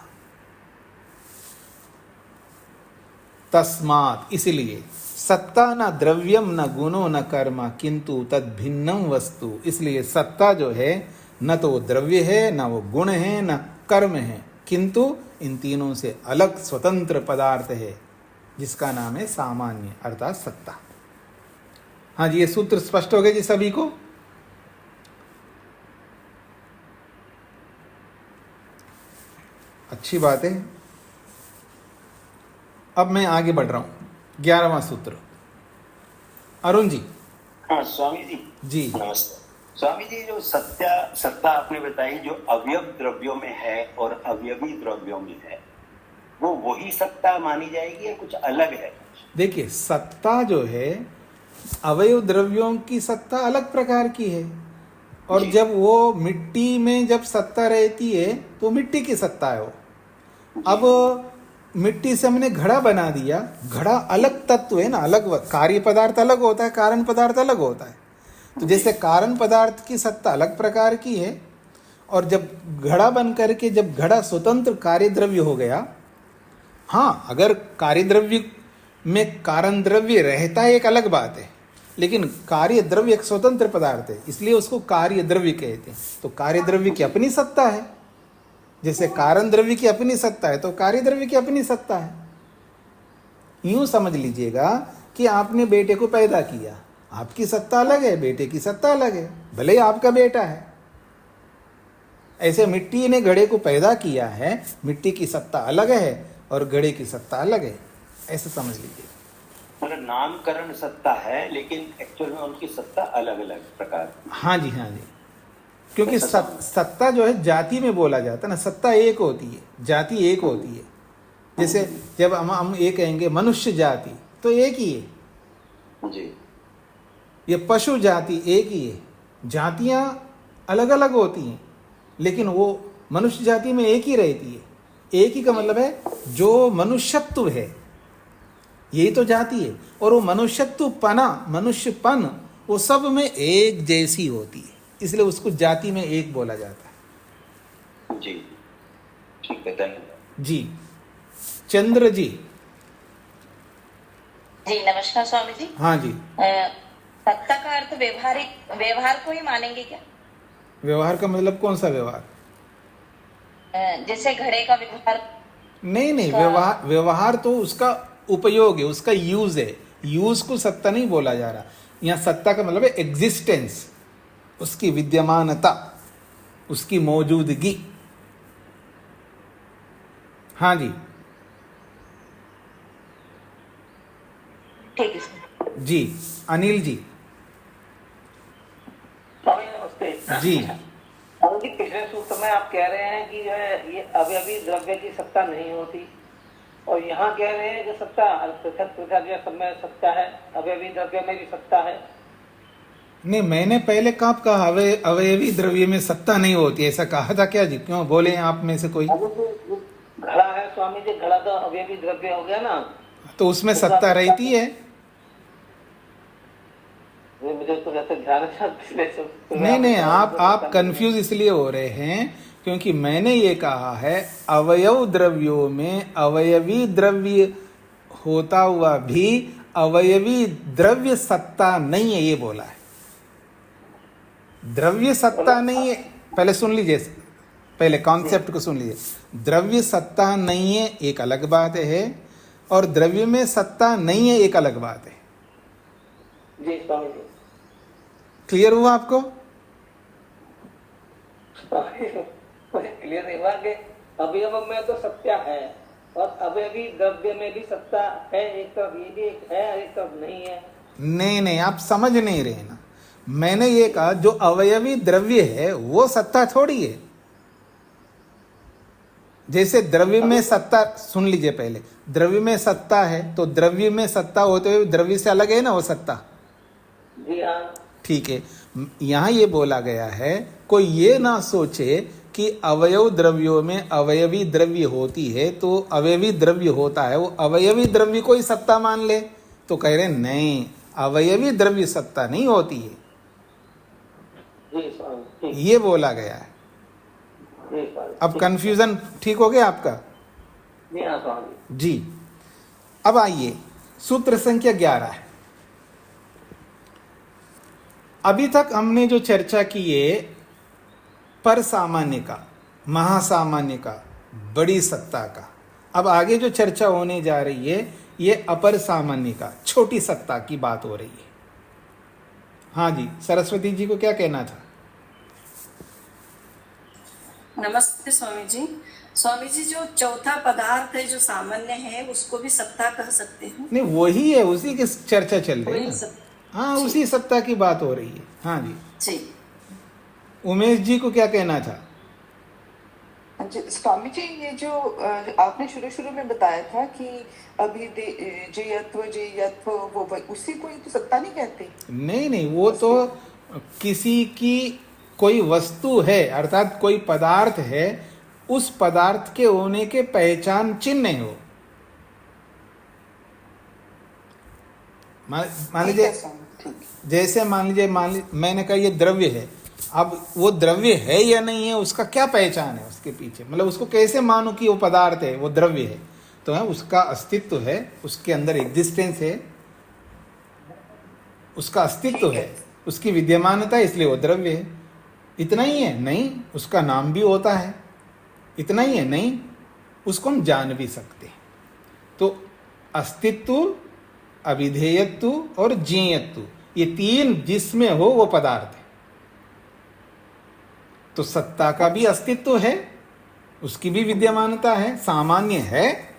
तस्मात्, इसलिए सत्ता न द्रव्यम न गुणो न कर्म किंतु तद भिन्नम वस्तु, इसलिए सत्ता जो है न तो वो द्रव्य है, न वो गुण है, न कर्म है, किंतु इन तीनों से अलग स्वतंत्र पदार्थ है जिसका नाम है सामान्य अर्थात सत्ता। हाँ जी, ये सूत्र स्पष्ट हो गए जी सभी को? अच्छी बात है। अब मैं आगे बढ़ रहा हूं। 11वां सूत्र। अरुण जी।
हाँ स्वामी जी।
जी
नमस्ते स्वामी जी। जो सत्ता आपने बताई जो अवयव द्रव्यों में है और अवयवी द्रव्यों में है, वो वही सत्ता मानी जाएगी या कुछ अलग है?
देखिए, सत्ता जो है अवयव द्रव्यों की सत्ता अलग प्रकार की है, और जब वो मिट्टी में जब सत्ता रहती है तो मिट्टी की सत्ता है वो। अब मिट्टी से हमने घड़ा बना दिया, घड़ा अलग तत्व है ना, अलग कार्य पदार्थ अलग होता है, कारण पदार्थ अलग होता है। तो जैसे कारण पदार्थ की सत्ता अलग प्रकार की है, और जब घड़ा बन करके जब घड़ा स्वतंत्र कार्य द्रव्य हो गया, हाँ अगर कार्य द्रव्य में कारण द्रव्य रहता है एक अलग बात है, लेकिन कार्य द्रव्य एक स्वतंत्र पदार्थ है, इसलिए उसको कार्य द्रव्य कहते हैं। तो कार्य द्रव्य की अपनी सत्ता है, जैसे कारण द्रव्य की अपनी सत्ता है तो कार्य द्रव्य की अपनी सत्ता है। यूं समझ लीजिएगा कि आपने बेटे को पैदा किया, आपकी सत्ता अलग है, बेटे की सत्ता अलग है, भले ही आपका बेटा है। ऐसे मिट्टी ने घड़े को पैदा किया है, मिट्टी की सत्ता अलग है और घड़े की सत्ता अलग है, ऐसे समझ लीजिए।
मतलब नामकरण सत्ता है लेकिन एक्चुअल में उनकी सत्ता अलग अलग प्रकार की।
हाँ जी, हाँ जी, क्योंकि सत्ता जो है जाति में बोला जाता है ना, सत्ता एक होती है, जाति एक होती है। जैसे जब हम ये कहेंगे मनुष्य जाति तो एक ही है
जी,
ये पशु जाति एक ही है। जातियां अलग अलग होती हैं लेकिन वो मनुष्य जाति में एक ही रहती है। एक ही का मतलब है जो मनुष्यत्व है, यही तो जाति है। और वो मनुष्यत्वपना, मनुष्यपन, वो सब में एक जैसी होती है, इसलिए उसको जाति में एक बोला जाता है।
जी ठीक है, धन्यवाद
जी। चंद्र जी।
जी नमस्कार स्वामी जी।
हाँ जी।
सत्ता का अर्थ व्यवहार को ही मानेंगे क्या?
व्यवहार का मतलब कौन सा व्यवहार?
जैसे घड़े का व्यवहार?
नहीं, व्यवहार तो उसका उपयोग है, उसका यूज है। यूज को सत्ता नहीं बोला जा रहा यहाँ। सत्ता का मतलब है एग्जिस्टेंस, उसकी विद्यमानता, उसकी मौजूदगी। हाँ जी।
ठीक है सर।
जी। अनिल जी।
स्वामी नमस्ते
जी।
अरुण जी, पिछले सूत्र में आप कह रहे हैं कि जो है ये अवयवी द्रव्य की सत्ता नहीं होती, और यहाँ कह रहे हैं कि सत्ता पृथक पृथक या सब में सत्ता है, अवयवी द्रव्य में भी सत्ता है।
नहीं, मैंने पहले कब कहा अवयवी द्रव्य में सत्ता नहीं होती, ऐसा कहा था क्या जी? क्यों बोले आप में से कोई?
घड़ा है स्वामी जी, घड़ा तो अवयवी द्रव्य हो गया ना,
तो उसमें सत्ता रहती है।
मुझे तो जैसे ध्यान
नहीं, आप कंफ्यूज इसलिए हो रहे हैं क्योंकि मैंने ये कहा है अवयव द्रव्यों में अवयवी द्रव्य होता हुआ भी अवयवी द्रव्य सत्ता नहीं है, ये बोला है। द्रव्य सत्ता नहीं है, पहले सुन लीजिए, पहले कॉन्सेप्ट को सुन लीजिए। द्रव्य सत्ता नहीं है एक अलग बात है, और द्रव्य में सत्ता नहीं है एक अलग बात है।
जी स्वामी जी।
क्लियर हुआ आपको?
मुझे क्लियर नहीं हुआ कि अवयव में तो सत्ता है और अवयवी द्रव्य में भी सत्ता है, एक तरफ ये भी एक है, एक तरफ नहीं है।
नहीं, आप समझ नहीं रहे ना। मैंने ये कहा जो अवयवी द्रव्य है वो सत्ता थोड़ी है। जैसे द्रव्य में सत्ता, सुन लीजिए पहले, द्रव्य में सत्ता है तो द्रव्य में सत्ता होते हुए द्रव्य से अलग है ना वो सत्ता।
जी हाँ।
ठीक है, यहाँ ये बोला गया है कोई ये ना सोचे कि अवयव द्रव्यों में अवयवी द्रव्य होती है तो अवयवी द्रव्य होता है, वो अवयवी द्रव्य को ही सत्ता मान ले। तो कह रहे नहीं, अवयवी द्रव्य सत्ता नहीं होती है,
जी स्वामी।
ये बोला गया है।
जी स्वामी।
अब कंफ्यूजन ठीक हो गया आपका?
जी हाँ स्वामी
जी। अब आइए सूत्र संख्या 11 है। अभी तक हमने जो चर्चा की है पर सामान्य का, महासामान्य का, बड़ी सत्ता का। अब आगे जो चर्चा होने जा रही है ये अपर सामान्य का, छोटी सत्ता की बात हो रही है। हाँ जी, सरस्वती जी को क्या कहना था?
नमस्ते स्वामी जी। स्वामी जी, जो चौथा पदार्थ है जो सामान्य है उसको भी सत्ता कह सकते हैं?
नहीं, वही है, उसी की चर्चा चल रही है।
वही सत्ता।
हाँ, उसी सत्ता की बात हो रही है। हाँ जी।
जी।
उमेश जी को क्या कहना था?
स्वामी जी, ये जो आपने शुरू में बताया था कि अभी जेयत्व वो उसी को ही तो सत्ता नहीं कहते?
नहीं, वो तो किसी की कोई वस्तु है, अर्थात कोई पदार्थ है, उस पदार्थ के होने के पहचान चिन्ह है वो। मान लीजिए, जैसे मान लीजिए मैंने कहा ये द्रव्य है, अब वो द्रव्य है या नहीं है उसका क्या पहचान है उसके पीछे, मतलब उसको कैसे मानूं कि वो पदार्थ है, वो द्रव्य है? तो है उसका अस्तित्व है, उसके अंदर एग्जिस्टेंस है, उसका अस्तित्व है, उसकी विद्यमानता है, इसलिए वो द्रव्य है। इतना ही है? नहीं, उसका नाम भी होता है। इतना ही है? नहीं, उसको हम जान भी सकते हैं। तो अस्तित्व, अविधेयत्व और ज्ञेयत्व, ये तीन जिसमें हो वो पदार्थ है। तो सत्ता का भी अस्तित्व है, उसकी भी विद्यमानता है, सामान्य है,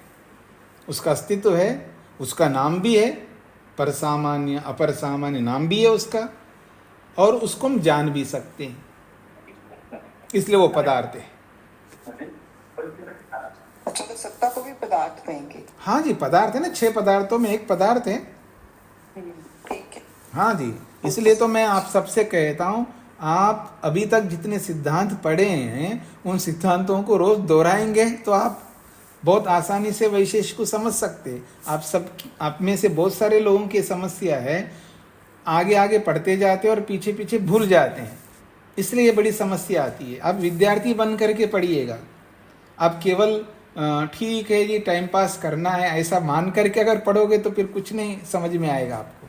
उसका अस्तित्व है, उसका नाम भी है, पर सामान्य अपर सामान्य नाम भी है उसका, और उसको हम जान भी सकते हैं, इसलिए वो पदार्थ है।
अच्छा, तो सत्ता को भी पदार्थ कहेंगे?
हाँ जी, पदार्थ है ना, 6 पदार्थों में एक पदार्थ है।
ठीक है।
हाँ जी, इसलिए तो मैं आप सबसे कहता हूँ, आप अभी तक जितने सिद्धांत पढ़े हैं उन सिद्धांतों को रोज दोहराएंगे तो आप बहुत आसानी से वैशेष को समझ सकते हैं। आप में से बहुत सारे लोगों की समस्या है, आगे आगे पढ़ते जाते हैं और पीछे पीछे भूल जाते हैं, इसलिए ये बड़ी समस्या आती है। आप विद्यार्थी बन करके पढ़िएगा। आप केवल ठीक है जी टाइम पास करना है ऐसा मान करके अगर पढ़ोगे तो फिर कुछ नहीं समझ में आएगा आपको।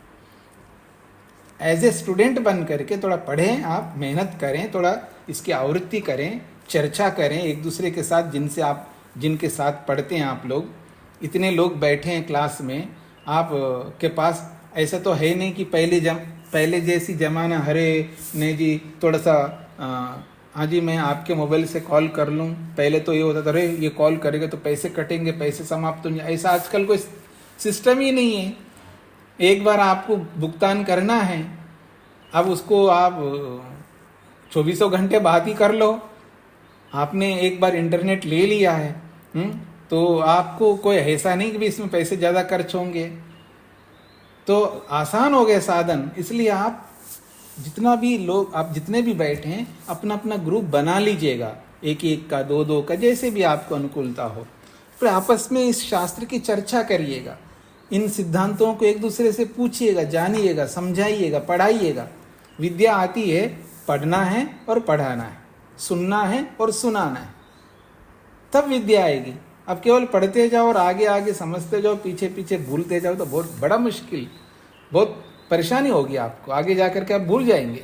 एज ए स्टूडेंट बन करके थोड़ा पढ़ें, आप मेहनत करें, थोड़ा इसकी आवृत्ति करें, चर्चा करें एक दूसरे के साथ, जिनके साथ पढ़ते हैं आप लोग। इतने लोग बैठे हैं क्लास में, आप के पास ऐसा तो है नहीं कि पहले जैसी जमाना, हरे ने जी थोड़ा सा हाँ जी मैं आपके मोबाइल से कॉल कर लूँ। पहले तो ये होता था, अरे ये कॉल करेगा तो पैसे कटेंगे, पैसे समाप्त होंगे। ऐसा आजकल कोई सिस्टम ही नहीं है। एक बार आपको भुगतान करना है, अब उसको आप 24 घंटे बात ही कर लो। आपने एक बार इंटरनेट ले लिया है तो आपको कोई ऐसा नहीं कि भी इसमें पैसे ज़्यादा खर्च होंगे। तो आसान हो गए साधन, इसलिए आप जितने भी बैठे हैं अपना अपना ग्रुप बना लीजिएगा, एक का, दो का, जैसे भी आपको अनुकूलता हो। फिर आपस में इस शास्त्र की चर्चा करिएगा, इन सिद्धांतों को एक दूसरे से पूछिएगा, जानिएगा, समझाइएगा, पढ़ाइएगा। विद्या आती है, पढ़ना है और पढ़ाना है, सुनना है और सुनाना है, तब विद्या आएगी। अब केवल पढ़ते जाओ और आगे आगे समझते जाओ, पीछे पीछे भूलते जाओ तो बहुत बड़ा मुश्किल, बहुत परेशानी होगी आपको, आगे जाकर के आप भूल जाएंगे।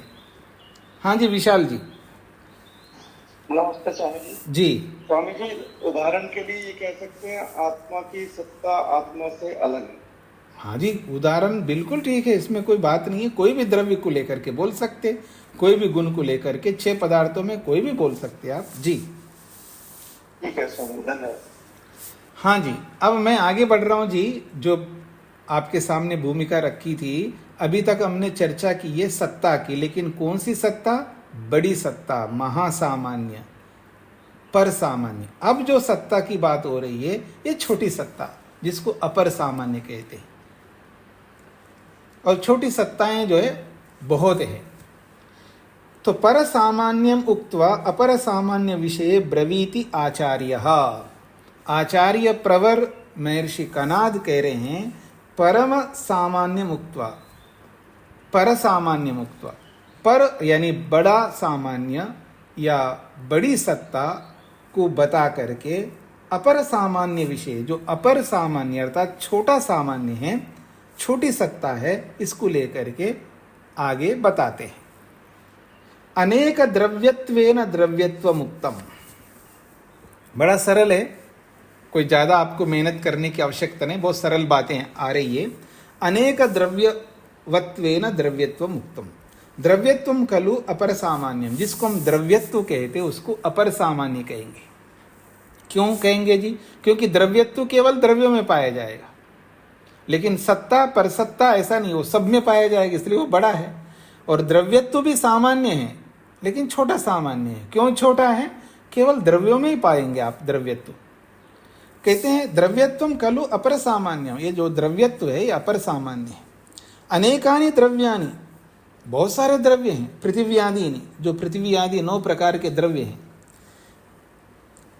हाँ जी विशाल जी।
नमस्ते स्वामी जी।
जी
स्वामी जी, उदाहरण के लिए ये कह सकते हैं आत्मा की सत्ता आत्मा से अलग है।
हाँ जी, उदाहरण बिल्कुल ठीक है, इसमें कोई बात नहीं है। कोई भी द्रव्य को लेकर के बोल सकते, कोई भी गुण को लेकर के, 6 पदार्थों में कोई भी बोल सकते आप जी।
ठीक है स्वामी, धन्यवाद।
हाँ जी, अब मैं आगे बढ़ रहा हूँ जी। जो आपके सामने भूमिका रखी थी, अभी तक हमने चर्चा की है सत्ता की, लेकिन कौन सी सत्ता? बड़ी सत्ता, महासामान्य, पर सामान्य। अब जो सत्ता की बात हो रही है ये छोटी सत्ता, जिसको अपर सामान्य कहते हैं। और छोटी सत्ताएं जो है बहुत है। तो पर सामान्यम उक्त्वा अपर सामान्य विषये ब्रवीति आचार्य। आचार्य प्रवर महर्षि कनाद कह रहे हैं परम सामान्यम उक्त्वा, पर सामान्यम उक्त्वा, पर यानी बड़ा सामान्य या बड़ी सत्ता को बता करके अपर सामान्य विषय, जो अपर सामान्य अर्थात छोटा सामान्य है, छोटी सत्ता है, इसको लेकर के आगे बताते हैं। अनेक द्रव्यत्वेन द्रव्यत्व मुक्तम। बड़ा सरल है, कोई ज़्यादा आपको मेहनत करने की आवश्यकता नहीं, बहुत सरल बातें आ रही है। अनेक द्रव्यवत्वेन द्रव्यत्व मुक्तम। द्रव्यत्वम खलु अपर सामान्यम, जिसको हम द्रव्यत्व कहते हैं उसको अपर सामान्य कहेंगे। क्यों कहेंगे जी? क्योंकि द्रव्यत्व केवल द्रव्यों में पाया जाएगा, लेकिन सत्ता पर सत्ता ऐसा नहीं, वो सब में पाया जाएगा, इसलिए वो बड़ा है। और द्रव्यत्व भी सामान्य है, लेकिन छोटा सामान्य है। क्यों छोटा है? केवल द्रव्यों में ही पाएंगे आप द्रव्यत्व। कहते हैं द्रव्यत्वम खलु अपर सामान्यम, ये जो द्रव्यत्व है ये अपर सामान्य है। अनेकानि द्रव्यानि, बहुत सारे द्रव्य हैं। पृथ्वी आदि, जो पृथ्वी आदि 9 प्रकार के द्रव्य हैं।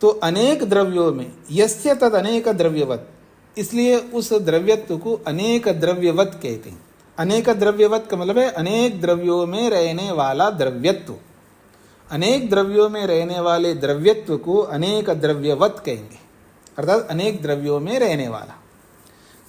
तो अनेक द्रव्यों में यस्य तद अनेक द्रव्यवत, इसलिए उस द्रव्यत्व को अनेक द्रव्यवत कहते हैं। अनेक द्रव्यवत का मतलब है अनेक द्रव्यों में रहने वाला द्रव्यत्व। अनेक द्रव्यों में रहने वाले द्रव्यत्व को अनेक द्रव्यवत कहेंगे, अर्थात अनेक द्रव्यों में रहने वाला।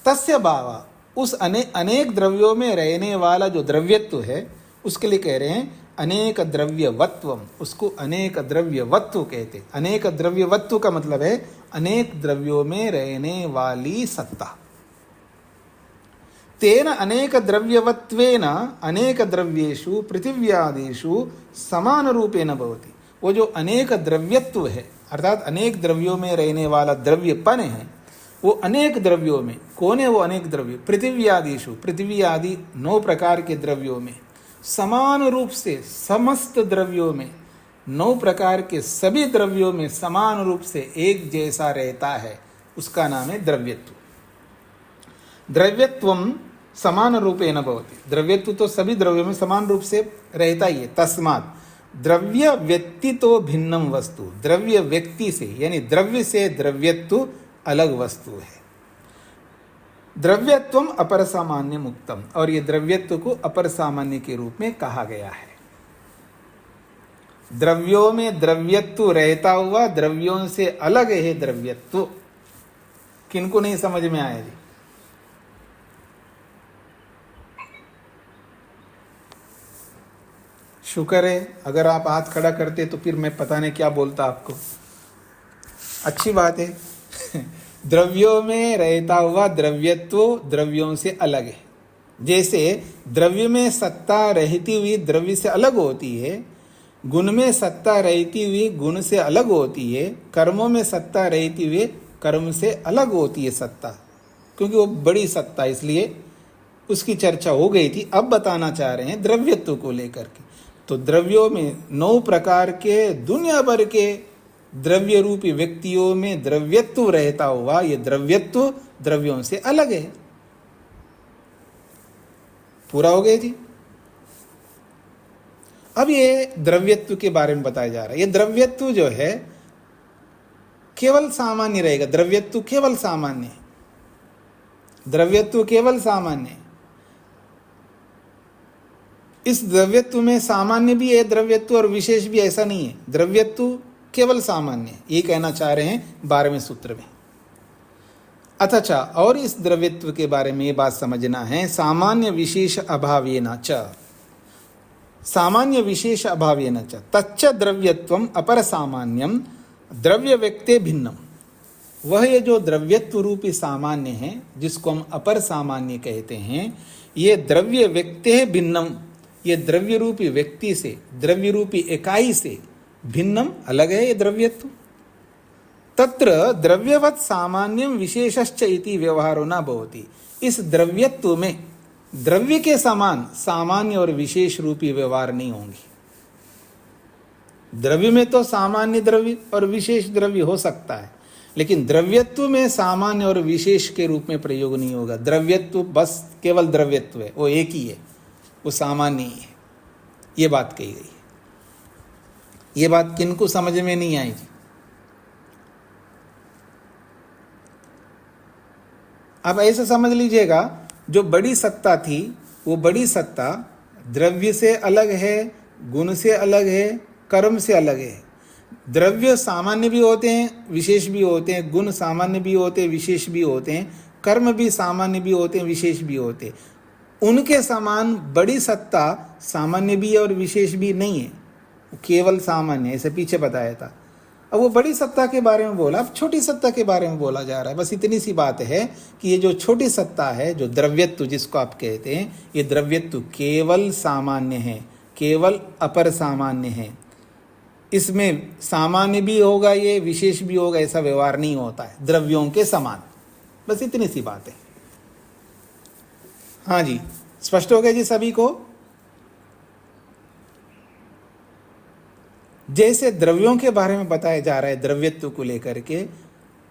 तस्य भावा, उस अनेक द्रव्यों में रहने वाला जो द्रव्यत्व है उसके लिए कह रहे हैं अनेक द्रव्यवत्वम, उसको अनेक द्रव्यवत्व कहते। अनेक द्रव्यवत्व का मतलब है अनेक द्रव्यों में रहने वाली सत्ता। तेन अनेक द्रव्यवत्वेन अनेक द्रव्येषु पृथिव्यादिषु समान रूपेण भवति। वो जो अनेक द्रव्यत्व है, अर्थात अनेक द्रव्यों में रहने वाला द्रव्यपन है, वो अनेक द्रव्यों में, कौन है वो अनेक द्रव्य? पृथिव्यादिषु, पृथ्वी आदि 9 प्रकार के द्रव्यों में समान रूप से, समस्त द्रव्यों में, 9 प्रकार के सभी द्रव्यों में समान रूप से एक जैसा रहता है, उसका नाम है द्रव्यत्व। द्रव्यत्वम समान रूपेण भवति। द्रव्यत्व तो सभी द्रव्यों में समान रूप से रहता ही है। तस्मात् द्रव्य व्यक्ति तो भिन्नम वस्तु, द्रव्य व्यक्ति से यानी द्रव्य से द्रव्यत्व अलग वस्तु है। द्रव्यत्वम अपर सामान्य मुक्तम, और ये द्रव्यत्व को अपर सामान्य के रूप में कहा गया है। द्रव्यों में द्रव्यत्व रहता हुआ द्रव्यों से अलग है द्रव्यत्व। किनको नहीं समझ में आया जी? शुक्र है, अगर आप हाथ खड़ा करते तो फिर मैं पता नहीं क्या बोलता आपको। अच्छी बात है। द्रव्यों में रहता हुआ द्रव्यत्व द्रव्यों से अलग है। जैसे द्रव्य में सत्ता रहती हुई द्रव्य से अलग होती है, गुण में सत्ता रहती हुई गुण से अलग होती है, कर्मों में सत्ता रहती हुई कर्म से अलग होती है सत्ता, क्योंकि वो बड़ी सत्ता, इसलिए उसकी चर्चा हो गई थी। अब बताना चाह रहे हैं द्रव्यत्व को लेकर के। तो द्रव्यों में 9 प्रकार के दुनिया भर के द्रव्य रूपी व्यक्तियों में द्रव्यत्व रहता हुआ ये द्रव्यत्व द्रव्यों से अलग है। पूरा हो गया जी। अब ये द्रव्यत्व के बारे में बताया जा रहा है। ये द्रव्यत्व जो है केवल सामान्य रहेगा। द्रव्यत्व केवल सामान्य है। द्रव्यत्व केवल सामान्य है। इस द्रव्यत्व में सामान्य भी है द्रव्यत्व और विशेष भी, ऐसा नहीं है। द्रव्यत्व केवल सामान्य है, ये कहना चाह रहे हैं 12वें सूत्र में। अच्छा, और इस द्रव्यत्व के बारे में ये बात समझना है, सामान्य विशेष अभावेन च, सामान्य विशेष अभावेन च तच्च द्रव्यत्वम अपर सामान्यम द्रव्य व्यक्ते भिन्नम। वह ये जो द्रव्यत्व रूपी सामान्य है जिसको हम अपर सामान्य कहते हैं, ये द्रव्य व्यक्ते भिन्नम, ये द्रव्य रूपी व्यक्ति से, द्रव्य रूपी इकाई से भिन्नम, अलग है ये द्रव्यत्व। तत्र द्रव्यवत् सामान्यम विशेषश्च इति व्यवहारो न भवति। इस द्रव्यत्व में द्रव्य के समान सामान्य और विशेष रूपी व्यवहार नहीं होंगे। द्रव्य में तो सामान्य द्रव्य और विशेष द्रव्य हो सकता है, लेकिन द्रव्यत्व में सामान्य और विशेष के रूप में प्रयोग नहीं होगा। द्रव्यत्व बस केवल द्रव्यत्व है, वो एक ही है, वो सामान्य ही है। ये बात कही गई है। ये बात किनको समझ में नहीं आई जी? अब ऐसे समझ लीजिएगा, जो बड़ी सत्ता थी वो बड़ी सत्ता द्रव्य से अलग है, गुण से अलग है, कर्म से अलग है। द्रव्य सामान्य भी होते हैं, विशेष भी होते हैं, गुण सामान्य भी होते हैं, विशेष भी होते हैं, कर्म भी सामान्य भी होते हैं, विशेष भी होते हैं। उनके समान बड़ी सत्ता सामान्य भी है और विशेष भी नहीं है, केवल सामान्य, ऐसे पीछे बताया था। अब वो बड़ी सत्ता के बारे में बोला, अब छोटी सत्ता के बारे में बोला जा रहा है। बस इतनी सी बात है कि ये जो छोटी सत्ता है, जो द्रव्यत्व जिसको आप कहते हैं, ये द्रव्यत्व केवल सामान्य है, केवल अपर सामान्य है। इसमें सामान्य भी होगा, ये विशेष भी होगा, ऐसा व्यवहार नहीं होता है द्रव्यों के समान। बस इतनी सी बात है। हाँ जी, स्पष्ट हो गया जी सभी को? जैसे द्रव्यों के बारे में बताया जा रहा है द्रव्यत्व को लेकर के,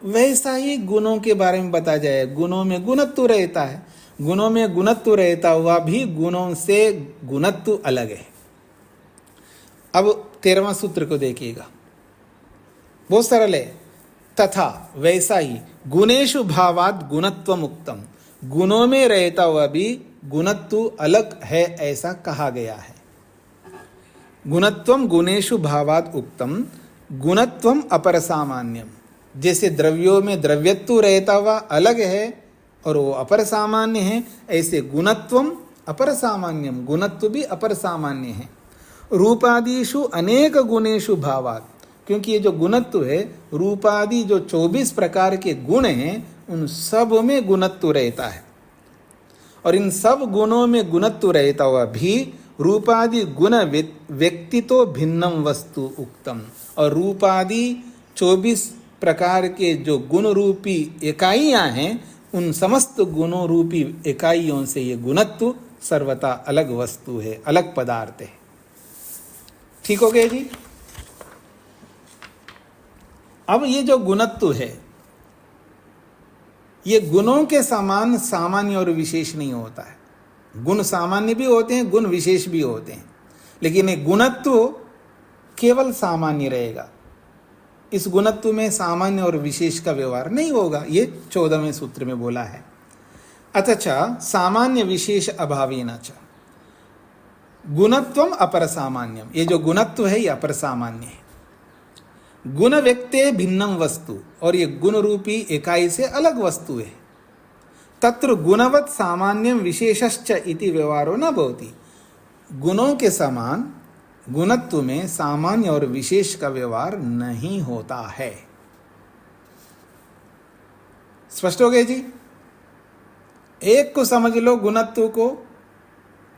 वैसा ही गुणों के बारे में बताया जाए। गुणों में गुणत्व रहता है, गुणों में गुणत्व रहता हुआ भी गुणों से गुणत्व अलग है। अब 13वां सूत्र को देखिएगा, बहुत सरल है। तथा वैसा ही गुणेषु भावाद गुणत्व मुक्तम, गुणों में रहता हुआ भी गुणत्व अलग है ऐसा कहा गया है। गुणत्वम गुणेषु भावाद उक्तम गुणत्वम अपर सामान्यम। जैसे द्रव्यों में द्रव्यत्व रहता हुआ अलग है और वो अपर सामान्य है, ऐसे गुणत्वम अपर सामान्यम, गुणत्व भी अपर सामान्य है। रूपादिषु अनेक गुणेषु भावाद, क्योंकि ये जो गुणत्व है, रूपादि जो 24 प्रकार के गुण हैं, उन सब में गुणत्व रहता है। और इन सब गुणों में गुणत्व रहता हुआ भी रूपादि गुण व्यक्ति तो भिन्नम वस्तु उक्तम। और रूपादि 24 प्रकार के जो गुण रूपी इकाइयां हैं, उन समस्त गुणों रूपी इकाइयों से ये गुणत्व सर्वथा अलग वस्तु है, अलग पदार्थ है। ठीक हो गया जी? अब ये जो गुणत्व है, ये गुणों के समान सामान्य और विशेष नहीं होता है। गुण सामान्य भी होते हैं, गुण विशेष भी होते हैं, लेकिन ये गुणत्व केवल सामान्य रहेगा। इस गुणत्व में सामान्य और विशेष का व्यवहार नहीं होगा, ये 14वें सूत्र में बोला है। अतः सामान्य विशेष अभावेन च गुणत्वम अपर सामान्यम, ये जो गुणत्व है ये अपर सामान्य है। गुण व्यक्ते भिन्नम वस्तु, और ये गुण रूपी इकाई से अलग वस्तु है। तत्र गुणवत् सामान्यम विशेषश्च इति व्यवहारो न भवति। गुणों के समान गुणत्व में सामान्य और विशेष का व्यवहार नहीं होता है। स्पष्ट हो गए जी? एक को समझ लो गुणत्व को,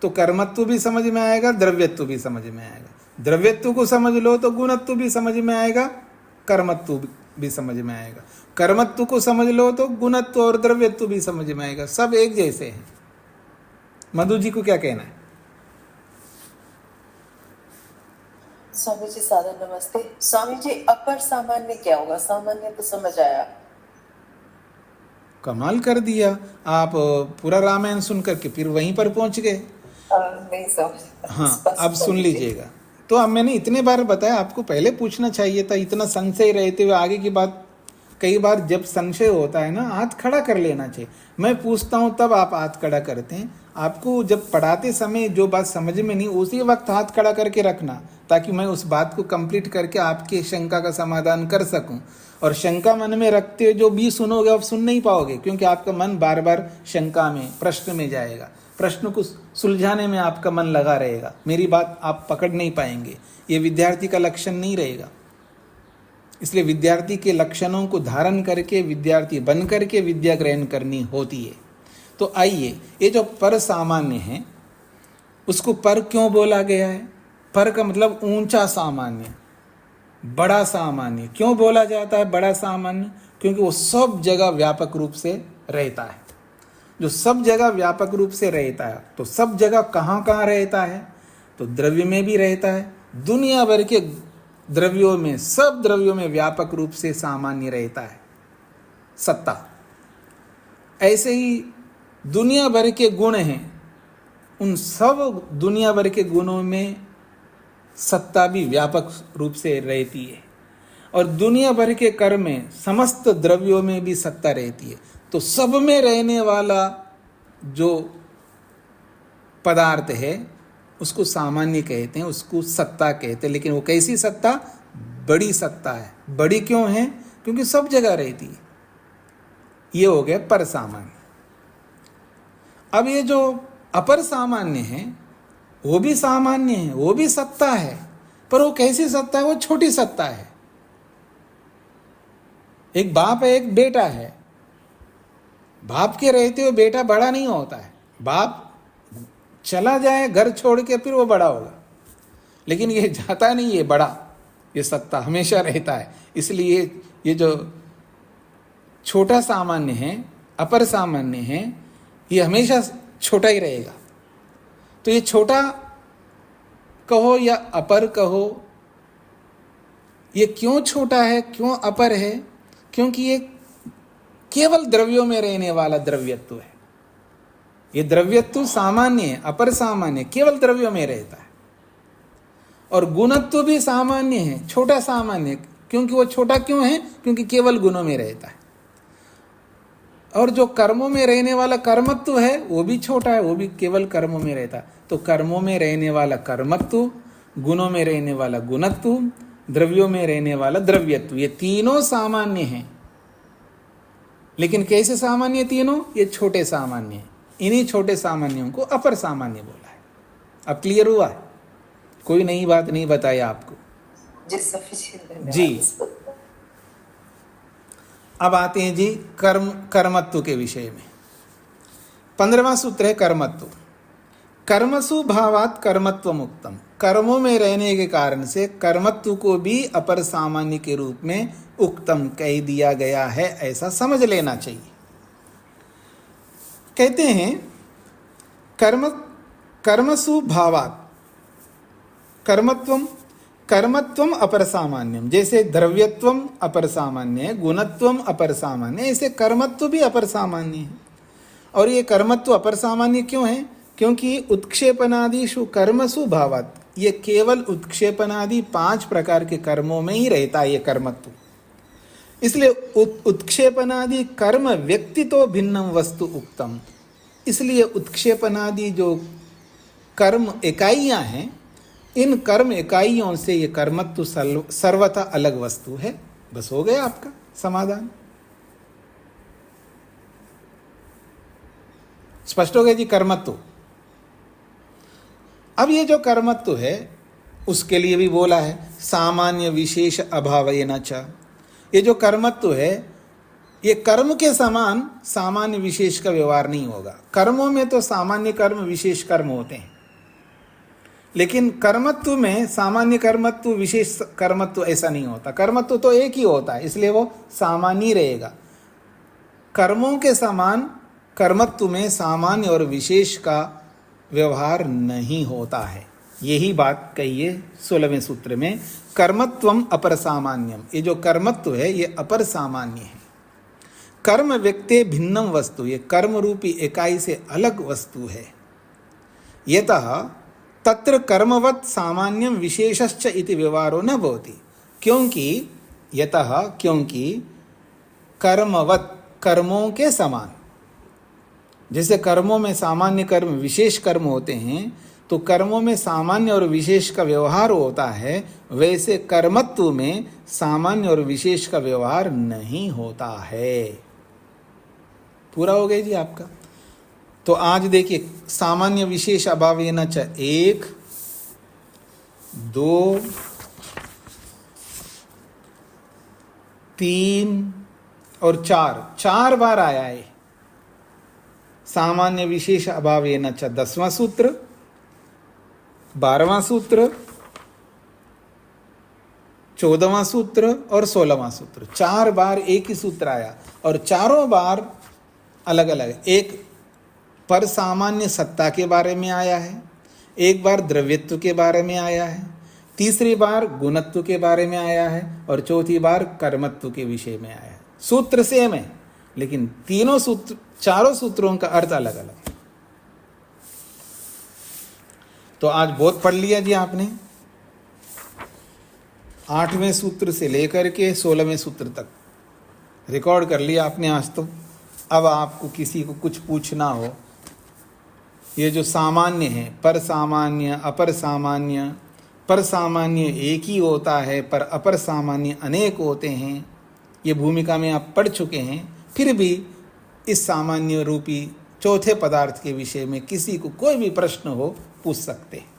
तो कर्मत्व भी समझ में आएगा, द्रव्यत्व भी समझ में आएगा। द्रव्यत्व को समझ लो तो गुणत्व भी समझ में आएगा, कर्मत्व भी समझ में आएगा। कर्मत्व को समझ लो तो गुणत्व और द्रव्यत्व भी समझ में आएगा, सब एक जैसे हैं। मधु जी को क्या कहना है?
स्वामी जी सादर नमस्ते। स्वामी जी अपर सामान्य क्या होगा? सामान्य तो समझ आया।
कमाल कर दिया आप, पूरा रामायण सुन करके फिर वहीं पर पहुंच गए।
नहीं समझ।
हाँ, अब सुन लीजिएगा। तो अब मैंने इतने बार बताया, आपको पहले पूछना चाहिए था। इतना संशय रहते हुए आगे की बात, कई बार जब संशय होता है ना, हाथ खड़ा कर लेना चाहिए। मैं पूछता हूँ तब आप हाथ खड़ा करते हैं, आपको जब पढ़ाते समय जो बात समझ में नहीं, उसी वक्त हाथ खड़ा करके रखना, ताकि मैं उस बात को कंप्लीट करके आपके शंका का समाधान कर सकूं। और शंका मन में रखते हुए जो भी सुनोगे आप सुन नहीं पाओगे, क्योंकि आपका मन बार बार शंका में, प्रश्न में जाएगा। प्रश्न को सुलझाने में आपका मन लगा रहेगा, मेरी बात आप पकड़ नहीं पाएंगे। ये विद्यार्थी का लक्षण नहीं रहेगा। इसलिए विद्यार्थी के लक्षणों को धारण करके विद्यार्थी बन करके विद्या ग्रहण करनी होती है। तो आइए, ये जो पर सामान्य है उसको पर क्यों बोला गया है? पर का मतलब ऊंचा सामान्य, बड़ा सामान्य। क्यों बोला जाता है बड़ा सामान्य? क्योंकि वो सब जगह व्यापक रूप से रहता है। जो सब जगह व्यापक रूप से रहता है, तो सब जगह कहाँ कहाँ रहता है? तो द्रव्य में भी रहता है। दुनिया भर के द्रव्यों में, सब द्रव्यों में व्यापक रूप से सामान्य रहता है सत्ता। ऐसे ही दुनिया भर के गुण हैं, उन सब दुनिया भर के गुणों में सत्ता भी व्यापक रूप से रहती है। और दुनिया भर के कर्म में, समस्त द्रव्यों में भी सत्ता रहती है। तो सब में रहने वाला जो पदार्थ है उसको सामान्य कहते हैं, उसको सत्ता कहते हैं। लेकिन वो कैसी सत्ता? बड़ी सत्ता है। बड़ी क्यों है? क्योंकि सब जगह रहती है। ये हो गया पर सामान्य। अब ये जो अपर सामान्य है वो भी सामान्य है, वो भी सत्ता है, पर वो कैसी सत्ता है? वो छोटी सत्ता है। एक बाप है, एक बेटा है। बाप के रहते हुए बेटा बड़ा नहीं होता है। बाप चला जाए घर छोड़ के फिर वो बड़ा होगा, लेकिन ये जाता नहीं, ये बड़ा, ये सत्ता हमेशा रहता है। इसलिए ये जो छोटा सामान्य है, अपर सामान्य है, ये हमेशा छोटा ही रहेगा। तो ये छोटा कहो या अपर कहो, ये क्यों छोटा है, क्यों अपर है? क्योंकि ये केवल द्रव्यों में रहने वाला द्रव्यत्व है। ये द्रव्यत्व सामान्य है, अपर सामान्य, केवल द्रव्यों में रहता है। और गुणत्व भी सामान्य है, छोटा सामान्य। क्योंकि वो छोटा क्यों है? क्योंकि केवल गुणों में रहता है। और जो कर्मों में रहने वाला कर्मत्व है वो भी छोटा है, वो भी केवल कर्मों में रहता है। तो कर्मों में रहने वाला कर्मत्व, गुणों में रहने वाला गुणत्व, द्रव्यों में रहने वाला द्रव्यत्व, ये तीनों सामान्य हैं। लेकिन कैसे सामान्य तीनों? ये छोटे सामान्य हैं। इन्हीं छोटे सामान्यों को अपर सामान्य बोला है। अब क्लियर हुआ? कोई नई बात नहीं बताई आपको जी। अब आते हैं जी कर्मत्व के विषय में। 15वां सूत्र है कर्मत्व। कर्मसु भावात कर्मत्व मुक्तम। कर्मों में रहने के कारण से कर्मत्व को भी अपर सामान्य के रूप में उक्तम कह दिया गया है, ऐसा समझ लेना चाहिए। कहते हैं कर्मसु भावात कर्मत्वम अपर सामान्यम। जैसे द्रव्यत्वम अपर सामान्य है, गुणत्वम अपर सामान्य है, ऐसे कर्मत्व भी अपर सामान्य है। और ये कर्मत्व अपर सामान्य क्यों है? क्योंकि उत्क्षेपनादिषु कर्मसु भावात, ये केवल उत्क्षेपनादि 5 प्रकार के कर्मों में ही रहता है ये कर्मत्व। इसलिए उत्क्षेपनादि कर्म व्यक्ति तो भिन्नम वस्तु उक्तम। इसलिए उत्क्षेपनादि जो कर्म इकाइयां हैं, इन कर्म इकाइयों से ये कर्मत्व सर्वथा अलग वस्तु है। बस हो गया आपका समाधान। स्पष्ट हो गया जी कर्मत्व। अब ये जो कर्मत्व है उसके लिए भी बोला है सामान्य विशेष अभावेन च। ये जो कर्मत्व है ये कर्म के समान सामान्य विशेष का व्यवहार नहीं होगा। कर्मों में तो सामान्य कर्म विशेष कर्म होते हैं, लेकिन कर्मत्व में सामान्य कर्मत्व विशेष कर्मत्व ऐसा नहीं होता। कर्मत्व तो एक ही होता है, इसलिए वो सामान्य रहेगा। कर्मों के समान कर्मत्व में सामान्य और विशेष का व्यवहार नहीं होता है। यही बात कही है 16वें सूत्र में, कर्मत्वम अपर सामान्यम। ये जो कर्मत्व है ये अपर सामान्य है। कर्म व्यक्ते भिन्नम वस्तु, ये कर्म रूपी इकाई से अलग वस्तु है। यतः तत्र कर्मवत् सामान्यम विशेषश्च इति व्यवहारो न भवति। क्योंकि कर्मवत् कर्मों के समान, जैसे कर्मों में सामान्य कर्म विशेष कर्म होते हैं, तो कर्मों में सामान्य और विशेष का व्यवहार होता है, वैसे कर्मत्व में सामान्य और विशेष का व्यवहार नहीं होता है। पूरा हो गया जी आपका। तो आज देखिए, सामान्य विशेष अभावेन च 1 2 3 और 4 बार आया है। सामान्य विशेष अभावेन च 10वां सूत्र, 12वां सूत्र, 14वां सूत्र और 16वां सूत्र। 4 बार एक ही सूत्र आया और चारों बार अलग अलग। एक पर सामान्य सत्ता के बारे में आया है, एक बार द्रव्यत्व के बारे में आया है, तीसरी बार गुणत्व के बारे में आया है और चौथी बार कर्मत्व के विषय में आया है। सूत्र सेम है, लेकिन चारों सूत्रों का अर्थ अलग अलग है। तो आज बहुत पढ़ लिया जी आपने, 8वें सूत्र से लेकर के 16वें सूत्र तक रिकॉर्ड कर लिया आपने आज। तो अब आपको किसी को कुछ पूछना हो, ये जो सामान्य है, पर सामान्य, अपर सामान्य, पर सामान्य एक ही होता है पर अपर सामान्य अनेक होते हैं, ये भूमिका में आप पढ़ चुके हैं। फिर भी इस सामान्य रूपी चौथे पदार्थ के विषय में किसी को कोई भी प्रश्न हो पूछ सकते हैं।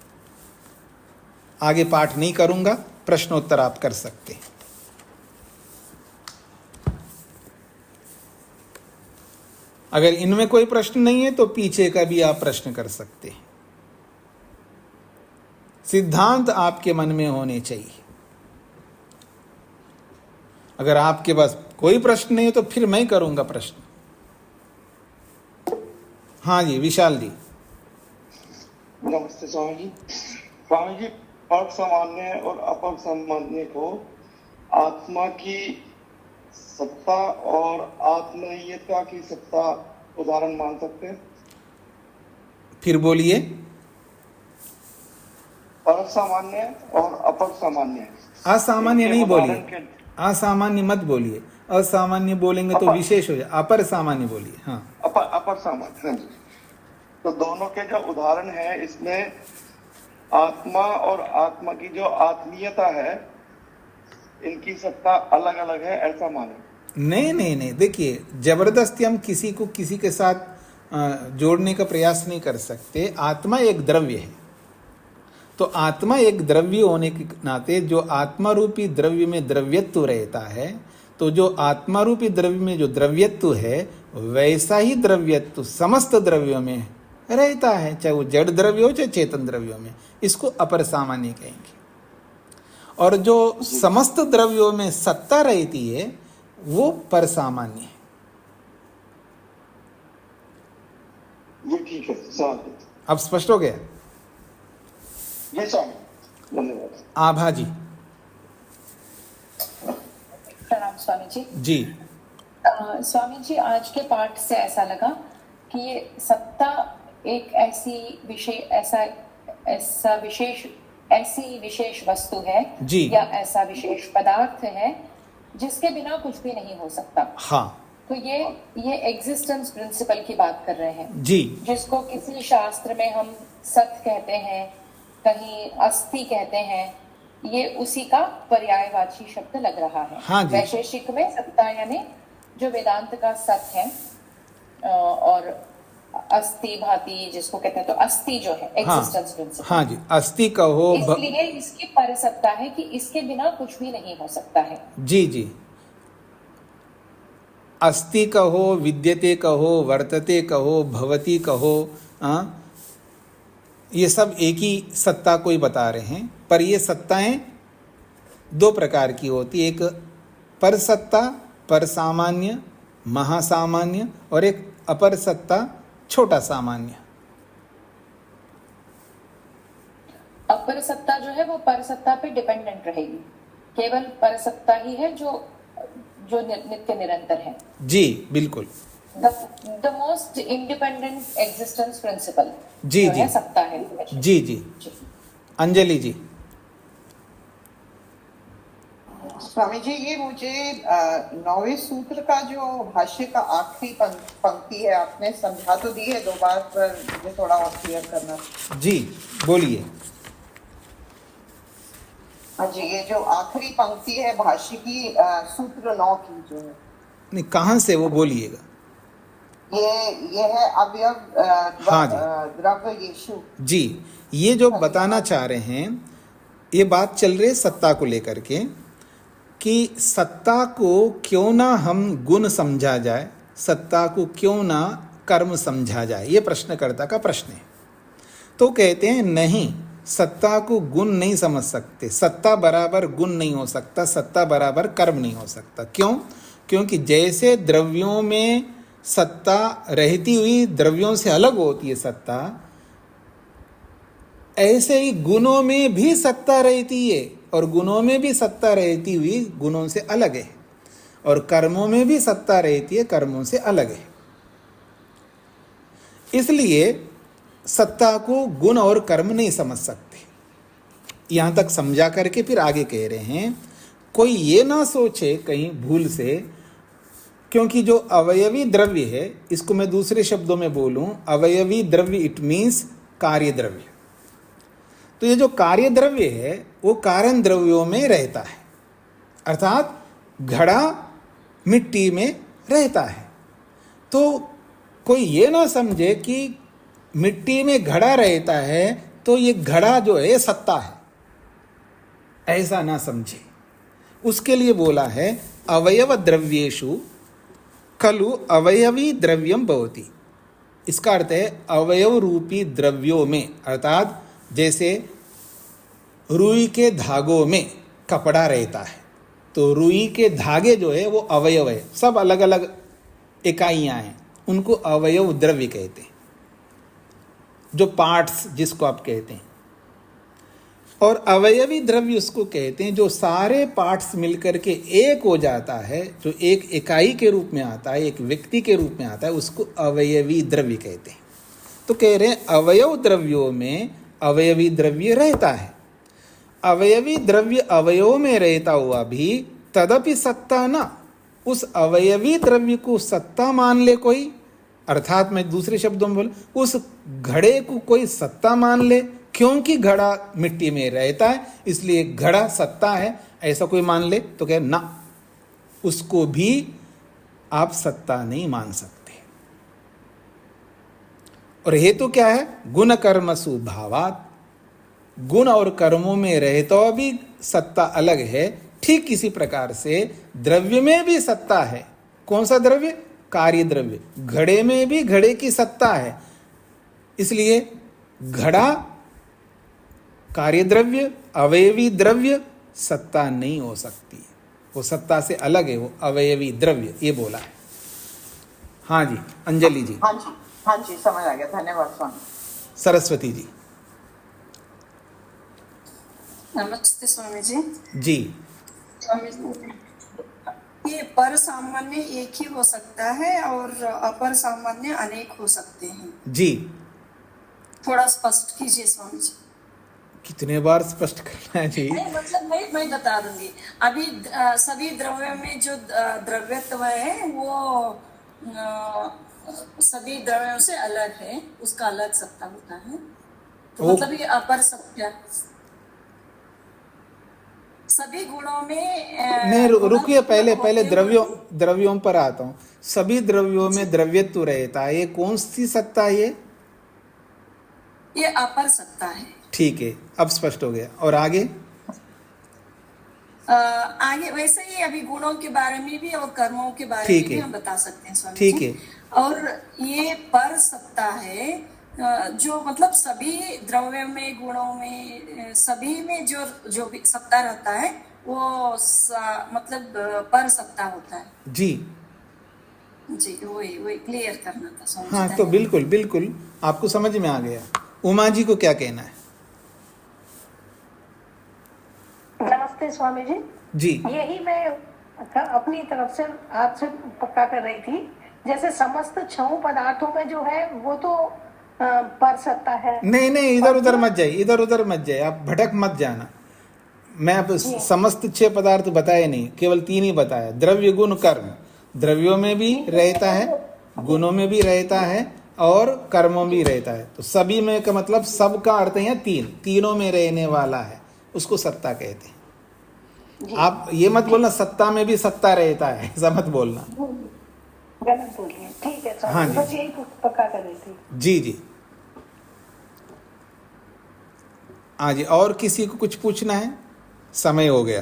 आगे पाठ नहीं करूंगा, प्रश्नोत्तर आप कर सकते हैं। अगर इनमें कोई प्रश्न नहीं है तो पीछे का भी आप प्रश्न कर सकते हैं। सिद्धांत आपके मन में होने चाहिए। अगर आपके पास कोई प्रश्न नहीं है तो फिर मैं करूंगा प्रश्न। हाँ जी, विशाल जी।
नमस्ते स्वामी जी। स्वामी जी, पर सामान्य और अपर सामान्य को आत्मा की सत्ता और आत्मीयता की सत्ता उदाहरण मान सकते हैं?
फिर बोलिए।
पर सामान्य और अपर सामान्य।
असामान्य नहीं बोलिए, असामान्य मत बोलिए। असामान्य बोलेंगे तो विशेष हो जाए। अपर सामान्य बोलिए। हाँ,
अपर सामान्य। हाँ जी। तो दोनों के जो उदाहरण है, इसमें आत्मा और आत्मा की जो आत्मीयता है, इनकी सत्ता अलग अलग है, ऐसा माने?
नहीं, देखिए, जबरदस्ती हम किसी को किसी के साथ जोड़ने का प्रयास नहीं कर सकते। आत्मा एक द्रव्य है, तो आत्मा एक द्रव्य होने के नाते जो आत्मा रूपी द्रव्य में द्रव्यत्व रहता है, तो जो आत्मा रूपी द्रव्य में जो द्रव्यत्व है, वैसा ही द्रव्यत्व समस्त द्रव्यों में रहता है, चाहे वो जड़ द्रव्य हो चाहे चेतन द्रव्यों में। इसको अपर सामान्य कहेंगे। और जो समस्त द्रव्यों में सत्ता रहती है वो पर सामान्य है।
ये ठीक है, स्वामी।
अब स्पष्ट हो गया?
ये स्वामी, धन्यवाद।
आभा जी।
प्रणाम स्वामी जी।
जी।
स्वामी जी, आज के पाठ से ऐसा लगा कि ये सत्ता एक ऐसी विशेष वस्तु है
जी,
या ऐसा विशेष पदार्थ है जिसके बिना कुछ भी नहीं हो सकता।
हाँ,
तो ये एग्जिस्टेंस प्रिंसिपल की बात कर रहे हैं
जी,
जिसको किसी शास्त्र में हम सत कहते हैं, कहीं अस्थि कहते हैं। ये उसी का पर्यायवाची शब्द लग रहा है।
हाँ जी।
वैशेषिक में सत्ता यानी जो वेदांत का सत है, और अस्थि भाति जिसको कहते हैं, तो अस्थि जो है एग्जिस्टेंस प्रिंसिपल।
हाँ जी, अस्थि कहो।
इसलिए इसकी परसत्ता है कि इसके बिना कुछ भी नहीं हो सकता है।
जी जी, अस्ति कहो, विद्यते कहो, वर्तते कहो, भवति कहो, ये सब एक ही सत्ता को ही बता रहे हैं। पर ये सत्ताएं दो प्रकार की होती है, एक पर सत्ता, पर सामान्य, महासामान्य, और एक अपर सत्ता, छोटा सामान्य।
अपर सत्ता जो है वो पर सत्ता पे डिपेंडेंट रहेगी। केवल पर सत्ता ही है जो नित्य निरंतर है।
जी बिल्कुल।
The most independent existence principle
जी
जो
जी
है सत्ता है।
जी। अंजलि जी।
स्वामी जी, ये मुझे 9वें सूत्र का जो भाष्य का आखिरी पंक्ति है, आपने समझा तो दी है 2 बार, पर मुझे थोड़ा और क्लियर करना।
जी बोलिए।
हाँ जी, ये जो आखिरी पंक्ति है भाष्य की सूत्र 9 की जो है,
नहीं, कहाँ से वो बोलिएगा।
ये है अवयव
हाँ जी।
द्रव्य यीशु।
जी, ये जो बताना चाह रहे हैं, ये बात चल रही है सत्ता को लेकर के, कि सत्ता को क्यों ना हम गुण समझा जाए, सत्ता को क्यों ना कर्म समझा जाए, ये प्रश्नकर्ता का प्रश्न है। तो कहते हैं नहीं, सत्ता को गुण नहीं समझ सकते, सत्ता बराबर गुण नहीं हो सकता, सत्ता बराबर कर्म नहीं हो सकता। क्यों? क्योंकि जैसे द्रव्यों में सत्ता रहती हुई द्रव्यों से अलग होती है सत्ता, ऐसे ही गुणों में भी सत्ता रहती है, और गुणों में भी सत्ता रहती हुई गुणों से अलग है, और कर्मों में भी सत्ता रहती है, कर्मों से अलग है। इसलिए सत्ता को गुण और कर्म नहीं समझ सकते। यहां तक समझा करके फिर आगे कह रहे हैं, कोई ये ना सोचे कहीं भूल से, क्योंकि जो अवयवी द्रव्य है, इसको मैं दूसरे शब्दों में बोलूं, अवयवी द्रव्य इट मीन्स कार्य द्रव्य। तो ये जो कार्य द्रव्य है वो कारण द्रव्यों में रहता है, अर्थात घड़ा मिट्टी में रहता है। तो कोई ये ना समझे कि मिट्टी में घड़ा रहता है तो ये घड़ा जो है सत्ता है, ऐसा ना समझे। उसके लिए बोला है अवयव द्रव्येषु खलु अवयवी द्रव्यम भवति। इसका अर्थ है अवयव रूपी द्रव्यों में, अर्थात जैसे रुई के धागों में कपड़ा रहता है, तो रुई के धागे जो है वो अवयव है, सब अलग अलग इकाइयां हैं, उनको अवयव द्रव्य कहते हैं, जो पार्ट्स जिसको आप कहते हैं। और अवयवी द्रव्य उसको कहते हैं जो सारे पार्ट्स मिलकर के एक हो जाता है, जो एक इकाई के रूप में आता है, एक व्यक्ति के रूप में आता है, उसको अवयवी द्रव्य कहते हैं। तो कह रहे हैं अवयव द्रव्यों में अवयवी द्रव्य रहता है। अवयवी द्रव्य अवयव में रहता हुआ भी तदपि सत्ता न, उस अवयवी द्रव्य को सत्ता मान ले कोई, अर्थात मैं दूसरे शब्दों में बोल, उस घड़े को कोई सत्ता मान ले, क्योंकि घड़ा मिट्टी में रहता है इसलिए घड़ा सत्ता है, ऐसा कोई मान ले, तो कहे ना, उसको भी आप सत्ता नहीं मान सकते। और हेतु क्या है? गुण कर्म सुभावात, गुण और कर्मों में रहता हुआ भी सत्ता अलग है, ठीक इसी प्रकार से द्रव्य में भी सत्ता है। कौन सा द्रव्य? कार्य द्रव्य। घड़े में भी घड़े की सत्ता है, इसलिए घड़ा कार्य द्रव्य, अवयवी द्रव्य सत्ता नहीं हो सकती, वो सत्ता से अलग है, वो अवयवी द्रव्य, ये बोला है। हाँ जी, अंजलि जी।
हाँ जी, हाँ जी, समझ आ गया, धन्यवाद स्वामी।
सरस्वती जी।
नमस्ते स्वामी जी।
जी।
स्वामी जी, ये पर सामान्य एक ही हो सकता है और अपर सामान्य अनेक हो सकते हैं
जी,
थोड़ा स्पष्ट कीजिए स्वामी जी।
कितने बार स्पष्ट करना है जी?
नहीं, मतलब मैं बता दूंगी। अभी सभी द्रव्यों में जो द्रव्यत्व है वो सभी द्रव्यों से अलग है, उसका अलग सत्ता होता है, तो मतलब ये अपर सत्ता। सभी गुणों में
नहीं, रुकिए, पहले द्रव्यों पर आता हूँ। सभी द्रव्यों में द्रव्यत्व रहता है, ये कौन सी सत्ता है?
ये अपर सत्ता है।
ठीक है, अब स्पष्ट हो गया। और आगे?
आगे वैसे ही अभी गुणों के बारे में भी और कर्मों के बारे में भी हम बता सकते हैं स्वामी जी।
ठीक है।
और ये पर सत्ता है जो मतलब सभी द्रव्यों में, गुणों में, सभी में जो भी सत्ता रहता है वो मतलब पर सत्ता होता है।
जी
जी, वही क्लियर करना था स्वामी जी।
हाँ, तो बिल्कुल आपको समझ में आ गया। उमा जी को क्या कहना है?
नमस्ते स्वामी जी।
जी,
यही मैं अपनी तरफ से आपसे पक्का कर रही थी, जैसे समस्त छह पदार्थों में जो है वो तो पर सत्ता है।
नहीं, इधर उधर मत जाइए, आप भटक मत जाना। मैं अब समस्त 6 पदार्थ बताए नहीं, केवल 3 ही बताया। द्रव्य गुण कर्म, द्रव्यों में भी रहता है, गुणों में भी रहता है और कर्मों भी रहता है। तो सभी में का मतलब सब का अर्थ है 3, तीनों में रहने वाला है, उसको सत्ता कहते हैं। आप ये मत बोलना सत्ता में भी सत्ता रहता है, ऐसा मत बोलना।
गलत बोल रही है, ठीक है स्वामी,
हाँ जी।
बस यही पक्का कर रही थी।
जी जी। हाँ जी, और किसी को कुछ पूछना है? समय हो गया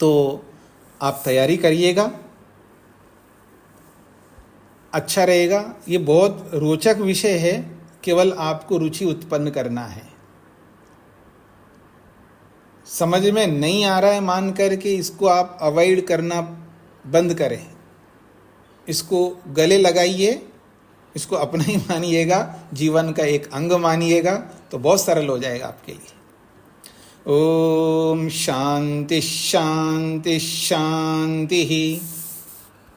तो आप तैयारी करिएगा, अच्छा रहेगा। ये बहुत रोचक विषय है, केवल आपको रुचि उत्पन्न करना है। समझ में नहीं आ रहा है मान करके इसको आप अवॉइड करना बंद करें, इसको गले लगाइए, इसको अपना ही मानिएगा, जीवन का एक अंग मानिएगा, तो बहुत सरल हो जाएगा आपके लिए। ओम शांति शांति शांति।